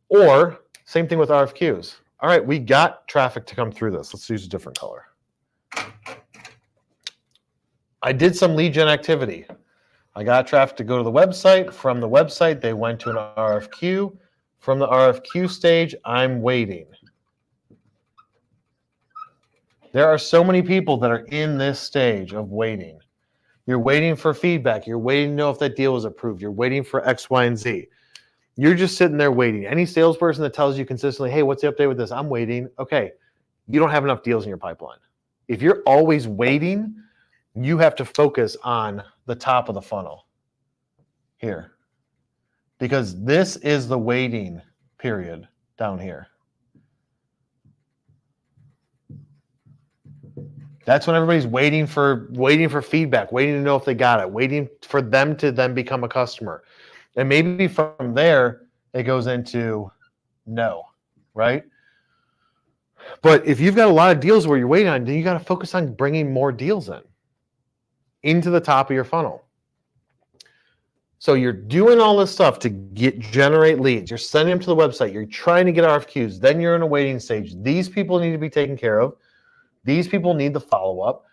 Or same thing with RFQs. All right, we got traffic to come through this. Let's use a different color. I did some lead gen activity. I got traffic to go to the website. From the website, they went to an RFQ. From the RFQ stage, I'm waiting. There are so many people that are in this stage of waiting. You're waiting for feedback. You're waiting to know if that deal was approved. You're waiting for X, Y, and Z. You're just sitting there waiting. Any salesperson that tells you consistently, hey, what's the update with this? I'm waiting. Okay, you don't have enough deals in your pipeline. If you're always waiting, you have to focus on the top of the funnel here, because this is the waiting period down here. That's when everybody's waiting for feedback, waiting to know if they got it, waiting for them to then become a customer. And maybe from there, it goes into no, right? But if you've got a lot of deals where you're waiting on, then you got to focus on bringing more deals into the top of your funnel. So you're doing all this stuff to generate leads. You're sending them to the website. You're trying to get RFQs. Then you're in a waiting stage. These people need to be taken care of. These people need the follow-up.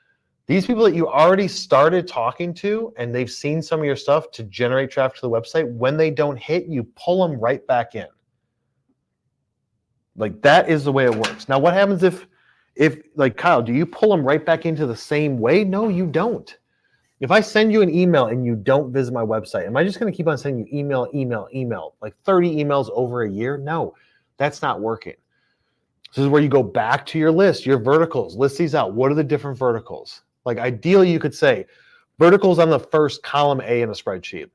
These people that you already started talking to and they've seen some of your stuff to generate traffic to the website, when they don't hit, you pull them right back in. Like, that is the way it works. Now, what happens if like, Kyle, do you pull them right back into the same way? No, you don't. If I send you an email and you don't visit my website, am I just going to keep on sending you email, like 30 emails over a year? No, that's not working. This is where you go back to your list, your verticals, list these out. What are the different verticals? Like, ideally, you could say verticals on the first column A in a spreadsheet.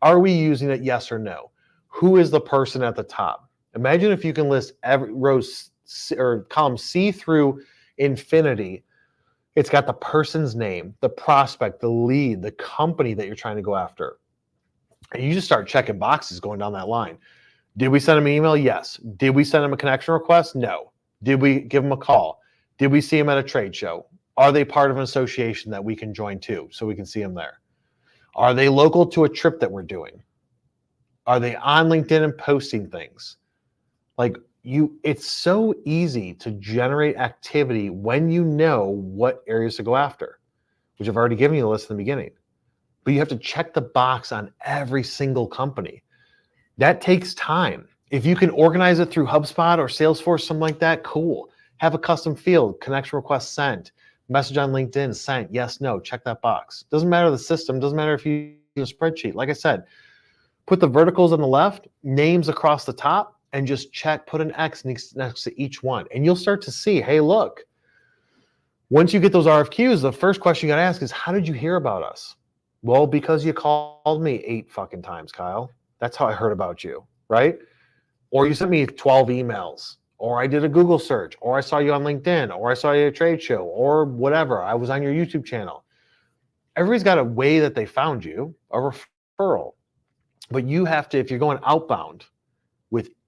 Are we using it? Yes or no? Who is the person at the top? Imagine if you can list every row or column C through infinity. It's got the person's name, the prospect, the lead, the company that you're trying to go after. And you just start checking boxes going down that line. Did we send them an email? Yes. Did we send them a connection request? No. Did we give them a call? Did we see them at a trade show? Are they part of an association that we can join to so we can see them there? Are they local to a trip that we're doing? Are they on LinkedIn and posting things? Like, it's so easy to generate activity when you know what areas to go after, which I've already given you the list in the beginning. But you have to check the box on every single company. That takes time. If you can organize it through HubSpot or Salesforce, something like that, cool. Have a custom field, connection request sent, message on LinkedIn sent, yes, no, check that box. Doesn't matter the system, doesn't matter if you use a spreadsheet. Like I said, put the verticals on the left, names across the top, and just check, put an X next to each one. And you'll start to see, hey, look, once you get those RFQs, the first question you got to ask is, how did you hear about us? Well, because you called me 8 fucking times, Kyle. That's how I heard about you, right? Or you sent me 12 emails, or I did a Google search, or I saw you on LinkedIn, or I saw you at a trade show, or whatever. I was on your YouTube channel. Everybody's got a way that they found you, a referral. But you have to, if you're going outbound,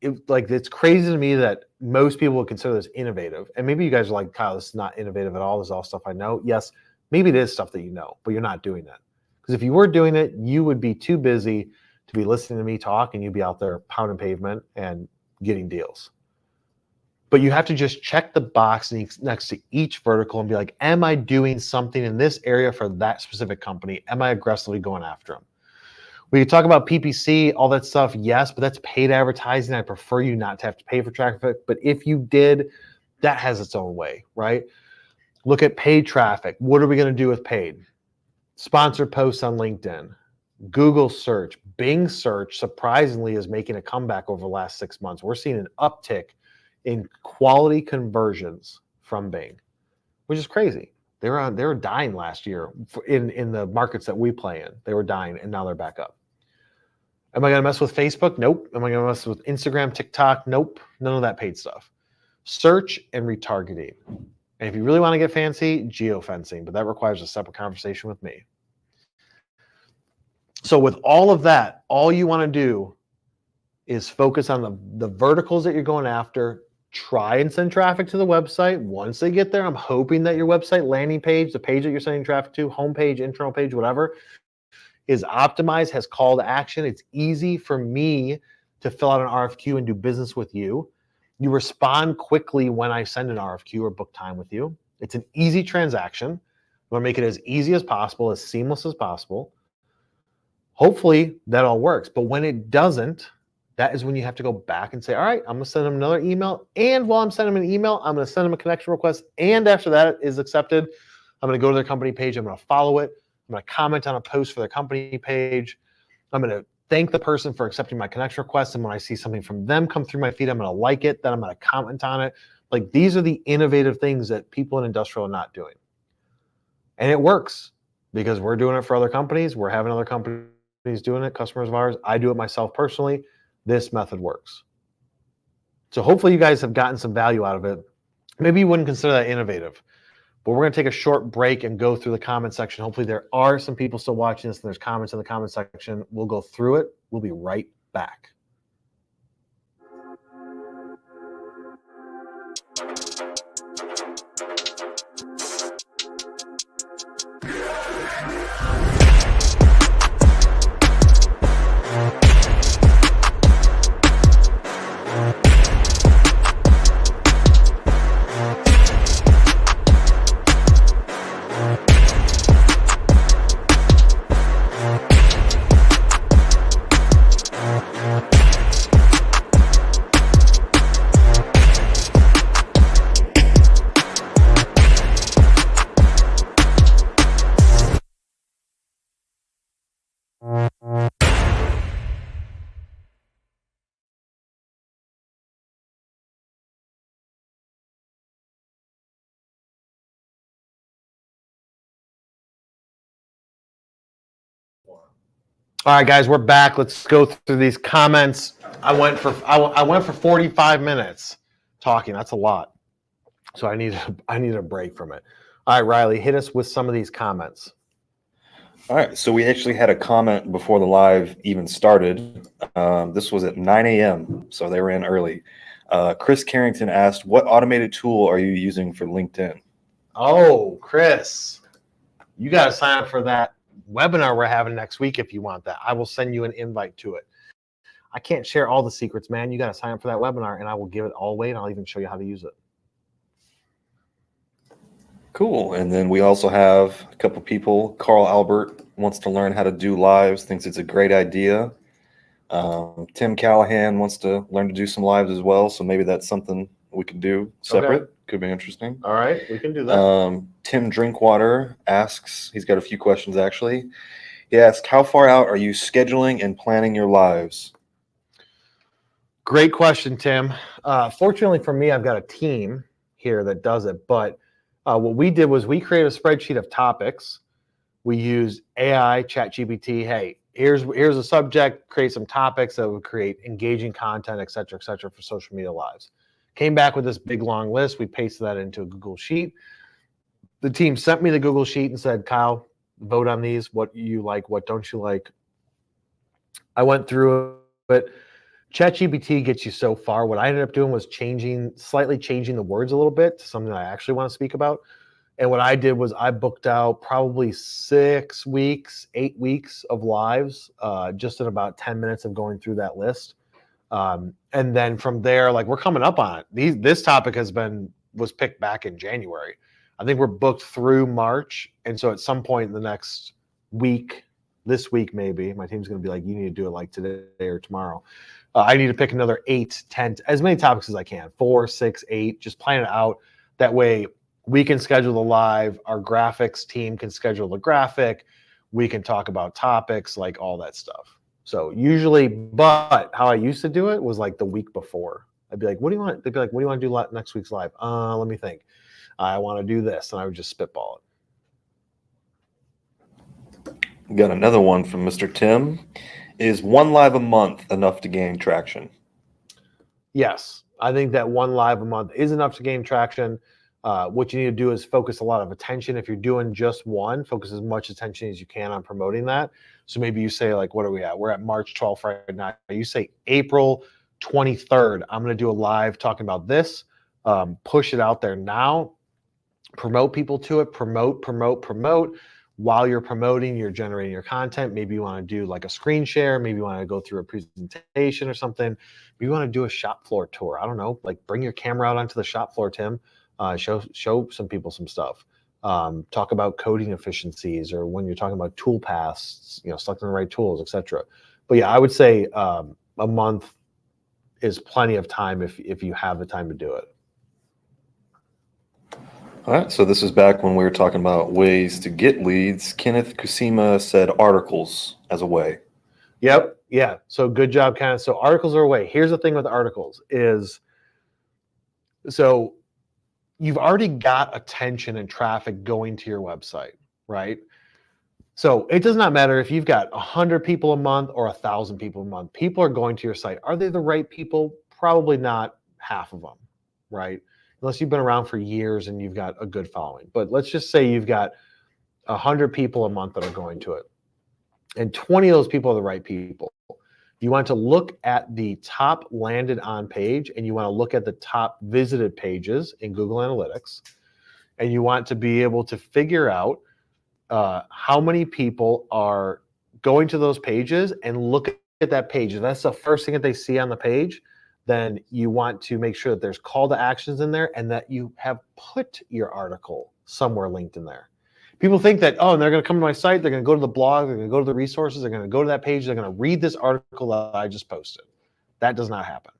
it's crazy to me that most people would consider this innovative. And maybe you guys are like, Kyle, this is not innovative at all. This is all stuff I know. Yes, maybe it is stuff that you know, but you're not doing that. Because if you were doing it, you would be too busy to be listening to me talk, and you'd be out there pounding pavement and getting deals. But you have to just check the box next to each vertical and be like, am I doing something in this area for that specific company? Am I aggressively going after them? We could talk about PPC, all that stuff, yes, but that's paid advertising. I prefer you not to have to pay for traffic, but if you did, that has its own way, right? Look at paid traffic. What are we going to do with paid? Sponsored posts on LinkedIn, Google search, Bing search, surprisingly, is making a comeback over the last 6 months. We're seeing an uptick in quality conversions from Bing, which is crazy. They were dying last year in the markets that we play in. They were dying, and now they're back up. Am I going to mess with Facebook? Nope. Am I going to mess with Instagram, TikTok? Nope. None of that paid stuff. Search and retargeting. And if you really want to get fancy, geofencing, but that requires a separate conversation with me. So with all of that, all you want to do is focus on the verticals that you're going after. Try and send traffic to the website. Once they get there, I'm hoping that your website landing page, the page that you're sending traffic to, homepage, internal page, whatever, is optimized, has call to action. It's easy for me to fill out an RFQ and do business with you. You respond quickly when I send an RFQ or book time with you. It's an easy transaction. We want to make it as easy as possible, as seamless as possible. Hopefully that all works. But when it doesn't, that is when you have to go back and say, all right, I'm going to send them another email. And while I'm sending them an email, I'm going to send them a connection request. And after that is accepted, I'm going to go to their company page. I'm going to follow it. I'm going to comment on a post for their company page. I'm going to thank the person for accepting my connection request. And when I see something from them come through my feed, I'm going to like it. Then I'm going to comment on it. Like, these are the innovative things that people in industrial are not doing. And it works because we're doing it for other companies. We're having other companies doing it, customers of ours. I do it myself personally. This method works. So hopefully you guys have gotten some value out of it. Maybe you wouldn't consider that innovative, but we're going to take a short break and go through the comment section. Hopefully there are some people still watching this and there's comments in the comment section. We'll go through it. We'll be right back. All right, guys, we're back. Let's go through these comments. I went for 45 minutes talking. That's a lot. So I need a break from it. All right, Riley, hit us with some of these comments. All right, so we actually had a comment before the live even started. This was at 9 a.m., so they were in early. Chris Carrington asked, what automated tool are you using for LinkedIn? Oh, Chris, you got to sign up for that webinar we're having next week if you want that. I will send you an invite to it. I can't share all the secrets, man. You got to sign up for that webinar, and I will give it all away, and I'll even show you how to use it. Cool. And then we also have a couple people. Carl Albert wants to learn how to do lives, thinks it's a great idea. Tim Callahan wants to learn to do some lives as well, so maybe that's something we can do separate. Okay. Could be interesting. All right, we can do that. Tim Drinkwater asks, he's got a few questions actually. He asks, how far out are you scheduling and planning your lives? Great question, Tim. Fortunately for me, I've got a team here that does it, but what we did was we created a spreadsheet of topics. We used AI, ChatGPT. Hey, here's a subject, create some topics that would create engaging content, et cetera, for social media lives. Came back with this big long list. We pasted that into a Google Sheet. The team sent me the Google Sheet and said, Kyle, vote on these. What you like, what don't you like? I went through it. ChatGPT gets you so far. What I ended up doing was slightly changing the words a little bit to something I actually want to speak about. And what I did was I booked out probably 8 weeks of lives, just in about 10 minutes of going through that list. And then from there, like, we're coming up on it. This topic was picked back in January. I think we're booked through March. And so at some point in the next week, this week maybe, my team's going to be like, you need to do it like today or tomorrow. I need to pick another 8, 10, as many topics as I can, 4, 6, 8, just plan it out. That way we can schedule the live. Our graphics team can schedule the graphic. We can talk about topics, like all that stuff. So usually, but how I used to do it was like the week before. I'd be like, what do you want? They'd be like, what do you want to do next week's live? Let me think. I want to do this. And I would just spitball it. Got another one from Mr. Tim. Is one live a month enough to gain traction? Yes. I think that one live a month is enough to gain traction. What you need to do is focus a lot of attention. If you're doing just one, focus as much attention as you can on promoting that. So maybe you say, like, what are we at? We're at March 12th right now. You say April 23rd, I'm going to do a live talking about this. Push it out there now. Promote people to it. Promote. While you're promoting, you're generating your content. Maybe you want to do like a screen share. Maybe you want to go through a presentation or something. Maybe you want to do a shop floor tour. I don't know. Like, bring your camera out onto the shop floor, Tim. Show some people some stuff. Talk about coding efficiencies, or when you're talking about tool paths, selecting the right tools, etc. But yeah, I would say a month is plenty of time if you have the time to do it. All right, so this is back when we were talking about ways to get leads. Kenneth Kusima said articles as a way. Yep. Yeah. So good job, Kenneth. So articles are a way. Here's the thing with articles is, so you've already got attention and traffic going to your website, right? So it does not matter if you've got 100 people a month or 1,000 people a month. People are going to your site. Are they the right people? Probably not half of them, right? Unless you've been around for years and you've got a good following. But let's just say you've got 100 people a month that are going to it, and 20 of those people are the right people. You want to look at the top landed on page, and you want to look at the top visited pages in Google Analytics, and you want to be able to figure out how many people are going to those pages and look at that page. And that's the first thing that they see on the page. Then you want to make sure that there's call to actions in there and that you have put your article somewhere linked in there. People think that, oh, and they're going to come to my site, they're going to go to the blog, they're going to go to the resources, they're going to go to that page, they're going to read this article that I just posted. That does not happen.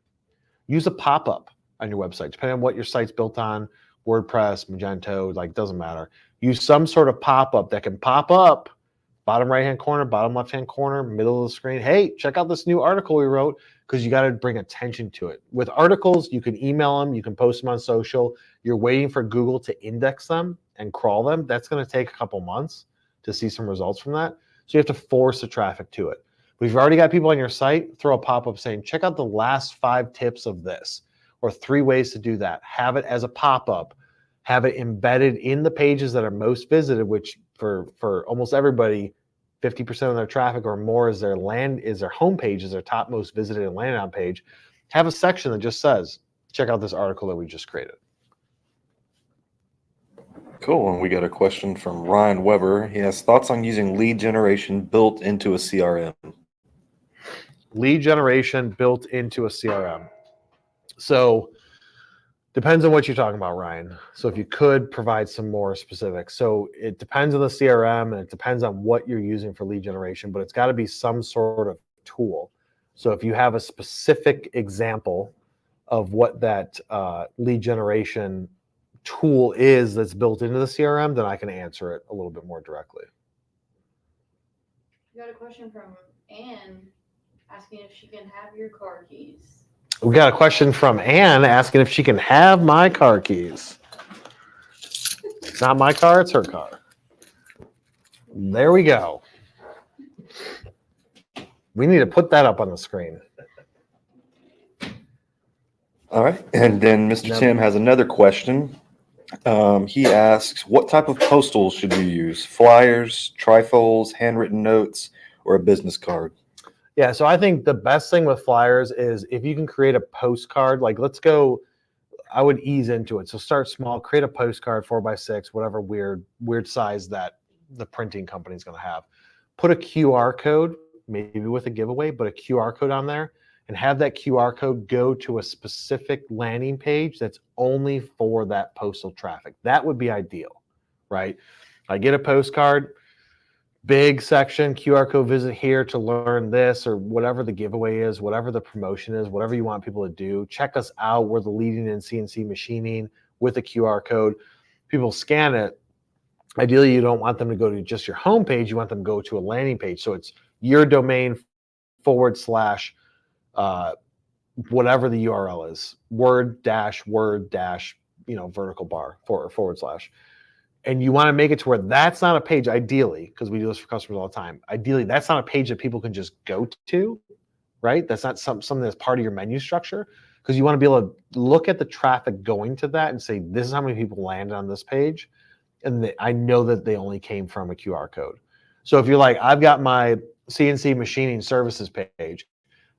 Use a pop-up on your website, depending on what your site's built on, WordPress, Magento, like, doesn't matter. Use some sort of pop-up that can pop up, bottom right-hand corner, bottom left-hand corner, middle of the screen. Hey, check out this new article we wrote, because you got to bring attention to it. With articles, you can email them, you can post them on social. You're waiting for Google to index them and crawl them. That's going to take a couple months to see some results from that. So you have to force the traffic to it. But if you've already got people on your site, throw a pop-up saying, check out the last 5 tips of this, or 3 ways to do that. Have it as a pop-up. Have it embedded in the pages that are most visited, which for almost everybody, 50% of their traffic or more is their home page, is their top most visited and landed on page. Have a section that just says, check out this article that we just created. Cool. And we got a question from Ryan Weber. He has thoughts on using lead generation built into a CRM. Lead generation built into a CRM. So depends on what you're talking about, Ryan. So if you could provide some more specifics. So it depends on the CRM, and it depends on what you're using for lead generation, but it's got to be some sort of tool. So if you have a specific example of what that lead generation tool is that's built into the CRM, then I can answer it a little bit more directly. We got a question from Anne asking if she can have your car keys. We got a question from Anne asking if she can have my car keys. It's not my car, it's her car. There we go. We need to put that up on the screen. All right. And then Mr. Tim has another question. He asks, what type of postals should we use? Flyers, trifolds, handwritten notes, or a business card? Yeah, so I think the best thing with flyers is if you can create a postcard, like I would ease into it. So start small, create a postcard, 4x6, whatever weird size that the printing company is going to have. Put a QR code, maybe with a giveaway, but a QR code on there, and have that QR code go to a specific landing page that's only for that postal traffic. That would be ideal, right? I get a postcard, big section, QR code, visit here to learn this, or whatever the giveaway is, whatever the promotion is, whatever you want people to do. Check us out. We're the leading in CNC machining with a QR code. People scan it. Ideally, you don't want them to go to just your home page. You want them to go to a landing page. So it's your domain / whatever the URL is, word dash, vertical bar / and you want to make it to where that's not a page, ideally, because we do this for customers all the time. Ideally, that's not a page that people can just go to. right? That's not something that's part of your menu structure, because you want to be able to look at the traffic going to that and say, this is how many people landed on this page. And I know that they only came from a QR code. So if you're like, I've got my CNC machining services page,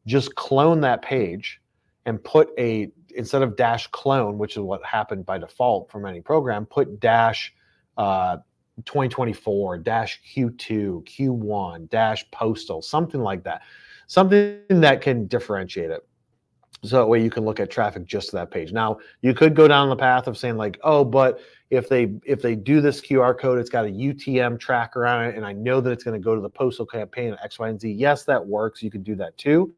just clone that page and put instead of dash clone, which is what happened by default from any program, put dash 2024, dash Q2, Q1, dash postal, something like that. Something that can differentiate it. So that way you can look at traffic just to that page. Now, you could go down the path of saying like, oh, but if they do this QR code, it's got a UTM tracker on it, and I know that it's going to go to the postal campaign X, Y, and Z. Yes, that works. You can do that too,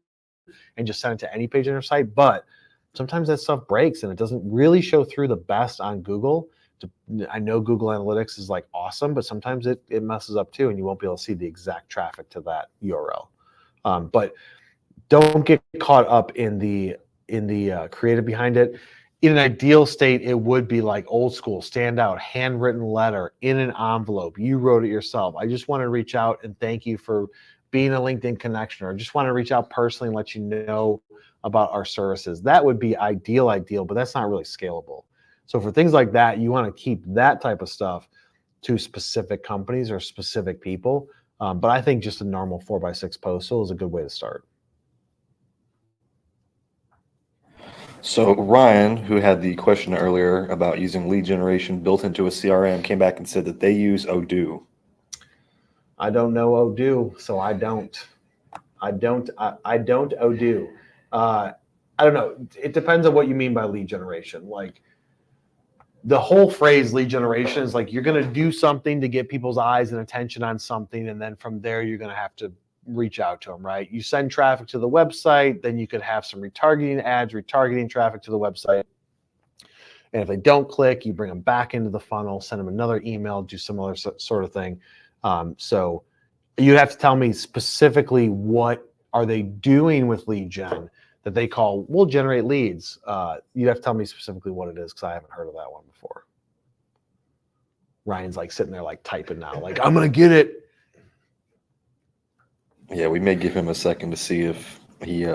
and just send it to any page on your site. But sometimes that stuff breaks, and it doesn't really show through the best on Google. I know Google Analytics is like awesome, but sometimes it messes up too, and you won't be able to see the exact traffic to that URL. But don't get caught up in the creative behind it. In an ideal state, it would be like old school, stand out, handwritten letter in an envelope. You wrote it yourself. I just want to reach out and thank you for being a LinkedIn connection, or just want to reach out personally and let you know about our services. That would be ideal, but that's not really scalable. So for things like that, you want to keep that type of stuff to specific companies or specific people. But I think just a normal 4x6 postal is a good way to start. So Ryan, who had the question earlier about using lead generation built into a CRM, came back and said that they use Odoo. I don't know Odoo, so I don't Odoo. I don't know. It depends on what you mean by lead generation. Like, the whole phrase lead generation is like you're going to do something to get people's eyes and attention on something, and then from there you're going to have to reach out to them, right? You send traffic to the website, then you could have some retargeting ads, retargeting traffic to the website. And if they don't click, you bring them back into the funnel, send them another email, do some other sort of thing. So you have to tell me specifically what are they doing with lead gen that they call, we'll generate leads. You'd have to tell me specifically what it is, because I haven't heard of that one before. Ryan's like sitting there like typing now, like, I'm going to get it. Yeah, we may give him a second to see if he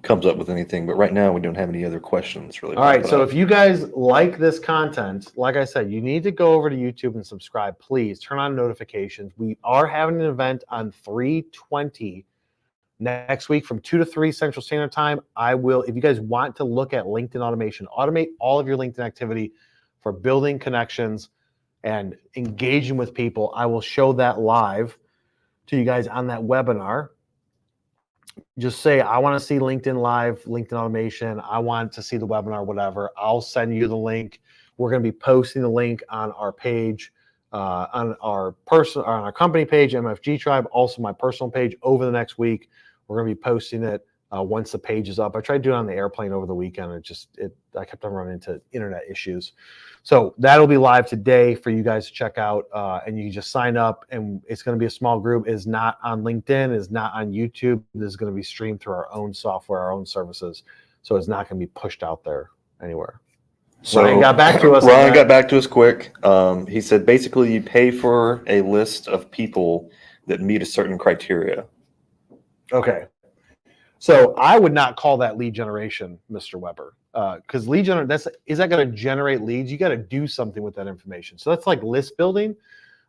comes up with anything, but right now we don't have any other questions really. All right, so if you guys like this content, like I said, you need to go over to YouTube and subscribe. Please turn on notifications. We are having an event on 3/20 next week from 2 to 3 Central Standard Time. I will, if you guys want to look at LinkedIn automation, automate all of your LinkedIn activity for building connections and engaging with people, I will show that live to you guys on that webinar. Just say, I want to see LinkedIn Live, LinkedIn automation. I want to see the webinar, whatever. I'll send you the link. We're going to be posting the link on our page, on our company page, MFG Tribe, also my personal page over the next week. We're going to be posting it once the page is up. I tried to do it on the airplane over the weekend. I kept on running into internet issues. So that'll be live today for you guys to check out, and you can just sign up, and it's going to be a small group. It's not on LinkedIn, it's not on YouTube. This is going to be streamed through our own software, our own services. So it's not going to be pushed out there anywhere. So Ryan got back to us. Ryan got back to us quick. He said basically you pay for a list of people that meet a certain criteria. Okay. So I would not call that lead generation, Mr. Weber, because lead generation, is that going to generate leads? You got to do something with that information. So that's like list building.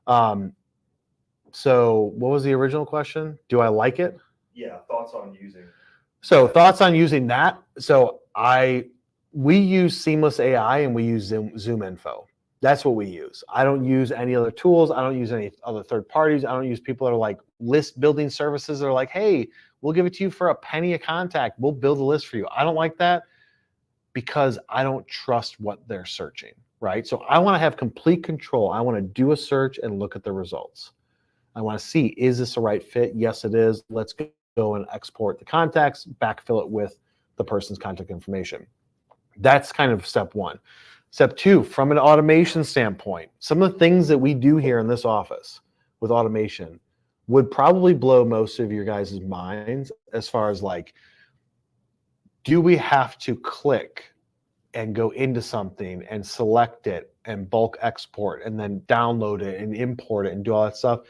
So what was the original question? Do I like it? Yeah, thoughts on using. So thoughts on using that. So we use Seamless AI and we use ZoomInfo. That's what we use. I don't use any other tools. I don't use any other third parties. I don't use people that are like list building services that are like, hey, we'll give it to you for a penny a contact. We'll build a list for you. I don't like that because I don't trust what they're searching, right? So I want to have complete control. I want to do a search and look at the results. I want to see, is this the right fit? Yes, it is. Let's go and export the contacts, backfill it with the person's contact information. That's kind of step one. Step two, from an automation standpoint, some of the things that we do here in this office with automation would probably blow most of your guys' minds as far as like, do we have to click and go into something and select it and bulk export and then download it and import it and do all that stuff?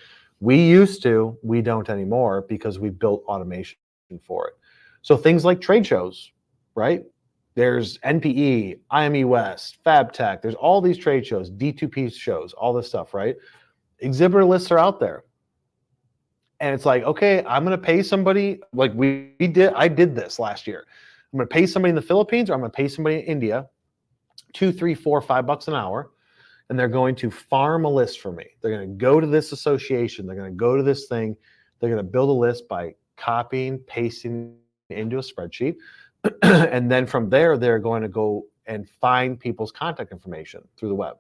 We used to, we don't anymore because we built automation for it. So things like trade shows, right? There's NPE, IME West, FabTech. There's all these trade shows, D2P shows, all this stuff, right? Exhibitor lists are out there. And it's like, okay, I'm going to pay somebody like I did this last year. I'm going to pay somebody in the Philippines or I'm going to pay somebody in India $2, $3, $4, $5 an hour. And they're going to farm a list for me. They're going to go to this association. They're going to go to this thing. They're going to build a list by copying, pasting into a spreadsheet. And then from there, they're going to go and find people's contact information through the web.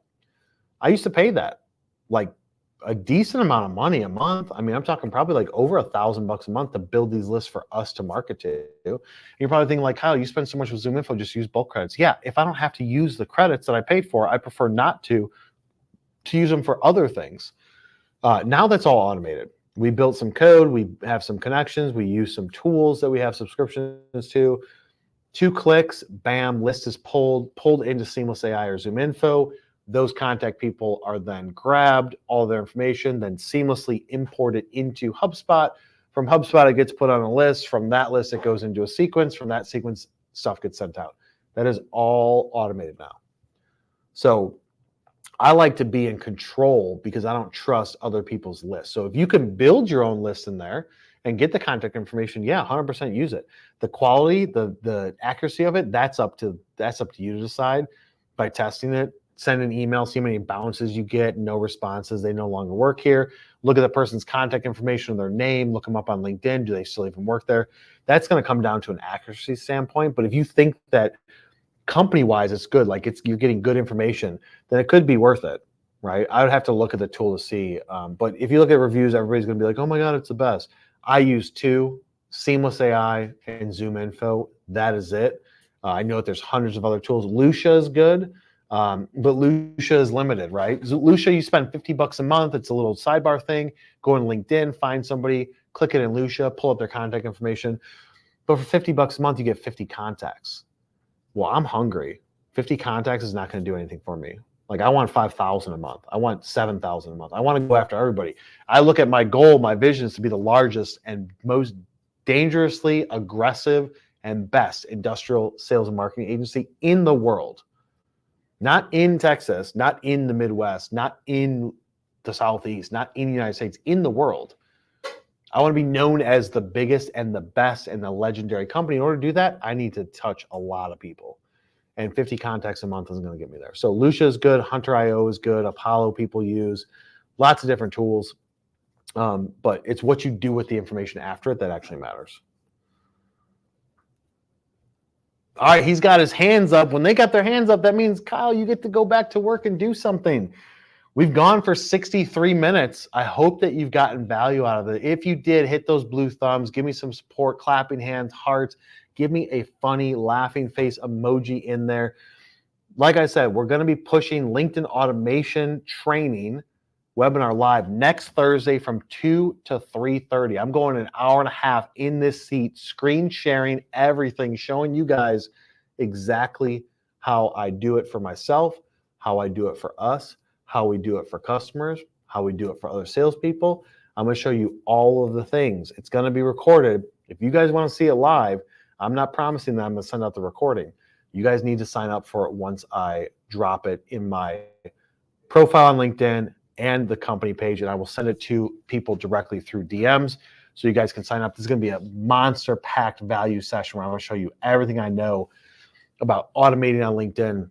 I used to pay that like a decent amount of money a month. I mean, I'm talking probably like over $1,000 a month to build these lists for us to market to. And you're probably thinking like, Kyle, you spend so much with ZoomInfo, just use bulk credits. Yeah, if I don't have to use the credits that I paid for, I prefer not to use them for other things. Now that's all automated. We built some code. We have some connections. We use some tools that we have subscriptions to. 2 clicks, bam, list is pulled into Seamless AI or ZoomInfo. Those contact people are then grabbed, all their information, then seamlessly imported into HubSpot. From HubSpot, it gets put on a list. From that list, it goes into a sequence. From that sequence, stuff gets sent out. That is all automated now. So I like to be in control because I don't trust other people's lists. So if you can build your own list in there and get the contact information, yeah, 100% use it. The quality, the accuracy of it, that's up to you to decide by testing it. Send an email, see how many bounces you get, no responses, they no longer work here. Look at the person's contact information, their name, look them up on LinkedIn, do they still even work there? That's going to come down to an accuracy standpoint. But if you think that company-wise it's good, like you're getting good information, then it could be worth it, right? I would have to look at the tool to see. But if you look at reviews, everybody's going to be like, oh my God, it's the best. I use 2, Seamless AI and ZoomInfo. That is it. I know that there's hundreds of other tools. Lucia is good. But Lucia is limited, right? Lucia, you spend $50 a month. It's a little sidebar thing. Go on LinkedIn, find somebody, click it in Lucia, pull up their contact information. But for $50 a month, you get 50 contacts. Well, I'm hungry. 50 contacts is not going to do anything for me. Like I want 5,000 a month. I want 7,000 a month. I want to go after everybody. I look at my goal, my vision is to be the largest and most dangerously aggressive and best industrial sales and marketing agency in the world. Not in Texas, not in the Midwest, not in the Southeast, not in the United States, in the world. I want to be known as the biggest and the best and the legendary company. In order to do that, I need to touch a lot of people. And 50 contacts a month isn't going to get me there. So Lucia is good. Hunter.io is good. Apollo people use. Lots of different tools. But it's what you do with the information after it that actually matters. All right, he's got his hands up. When they got their hands up, that means, Kyle, you get to go back to work and do something. We've gone for 63 minutes. I hope that you've gotten value out of it. If you did, hit those blue thumbs. Give me some support, clapping hands, hearts. Give me a funny, laughing face emoji in there. Like I said, we're going to be pushing LinkedIn automation training webinar live next Thursday from 2 to 3:30. I'm going an hour and a half in this seat, screen sharing everything, showing you guys exactly how I do it for myself, how I do it for us, how we do it for customers, how we do it for other salespeople. I'm going to show you all of the things. It's going to be recorded. If you guys want to see it live, I'm not promising that I'm going to send out the recording. You guys need to sign up for it once I drop it in my profile on LinkedIn and the company page, and I will send it to people directly through DMs so you guys can sign up. This is going to be a monster-packed value session where I'm going to show you everything I know about automating on LinkedIn,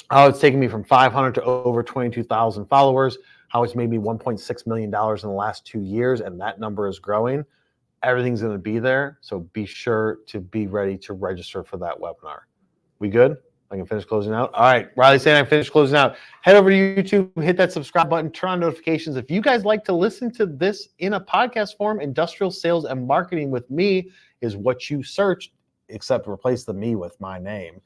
how it's taken me from 500 to over 22,000 followers, how it's made me $1.6 million in the last 2 years, and that number is growing. Everything's going to be there, so be sure to be ready to register for that webinar. We good? I can finish closing out. All right, Riley saying I finished closing out. Head over to YouTube, hit that subscribe button, turn on notifications. If you guys like to listen to this in a podcast form, industrial sales and marketing with me is what you search, except replace the me with my name.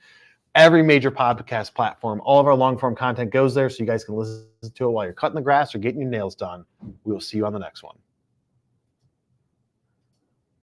Every major podcast platform, all of our long form content goes there so you guys can listen to it while you're cutting the grass or getting your nails done. We will see you on the next one.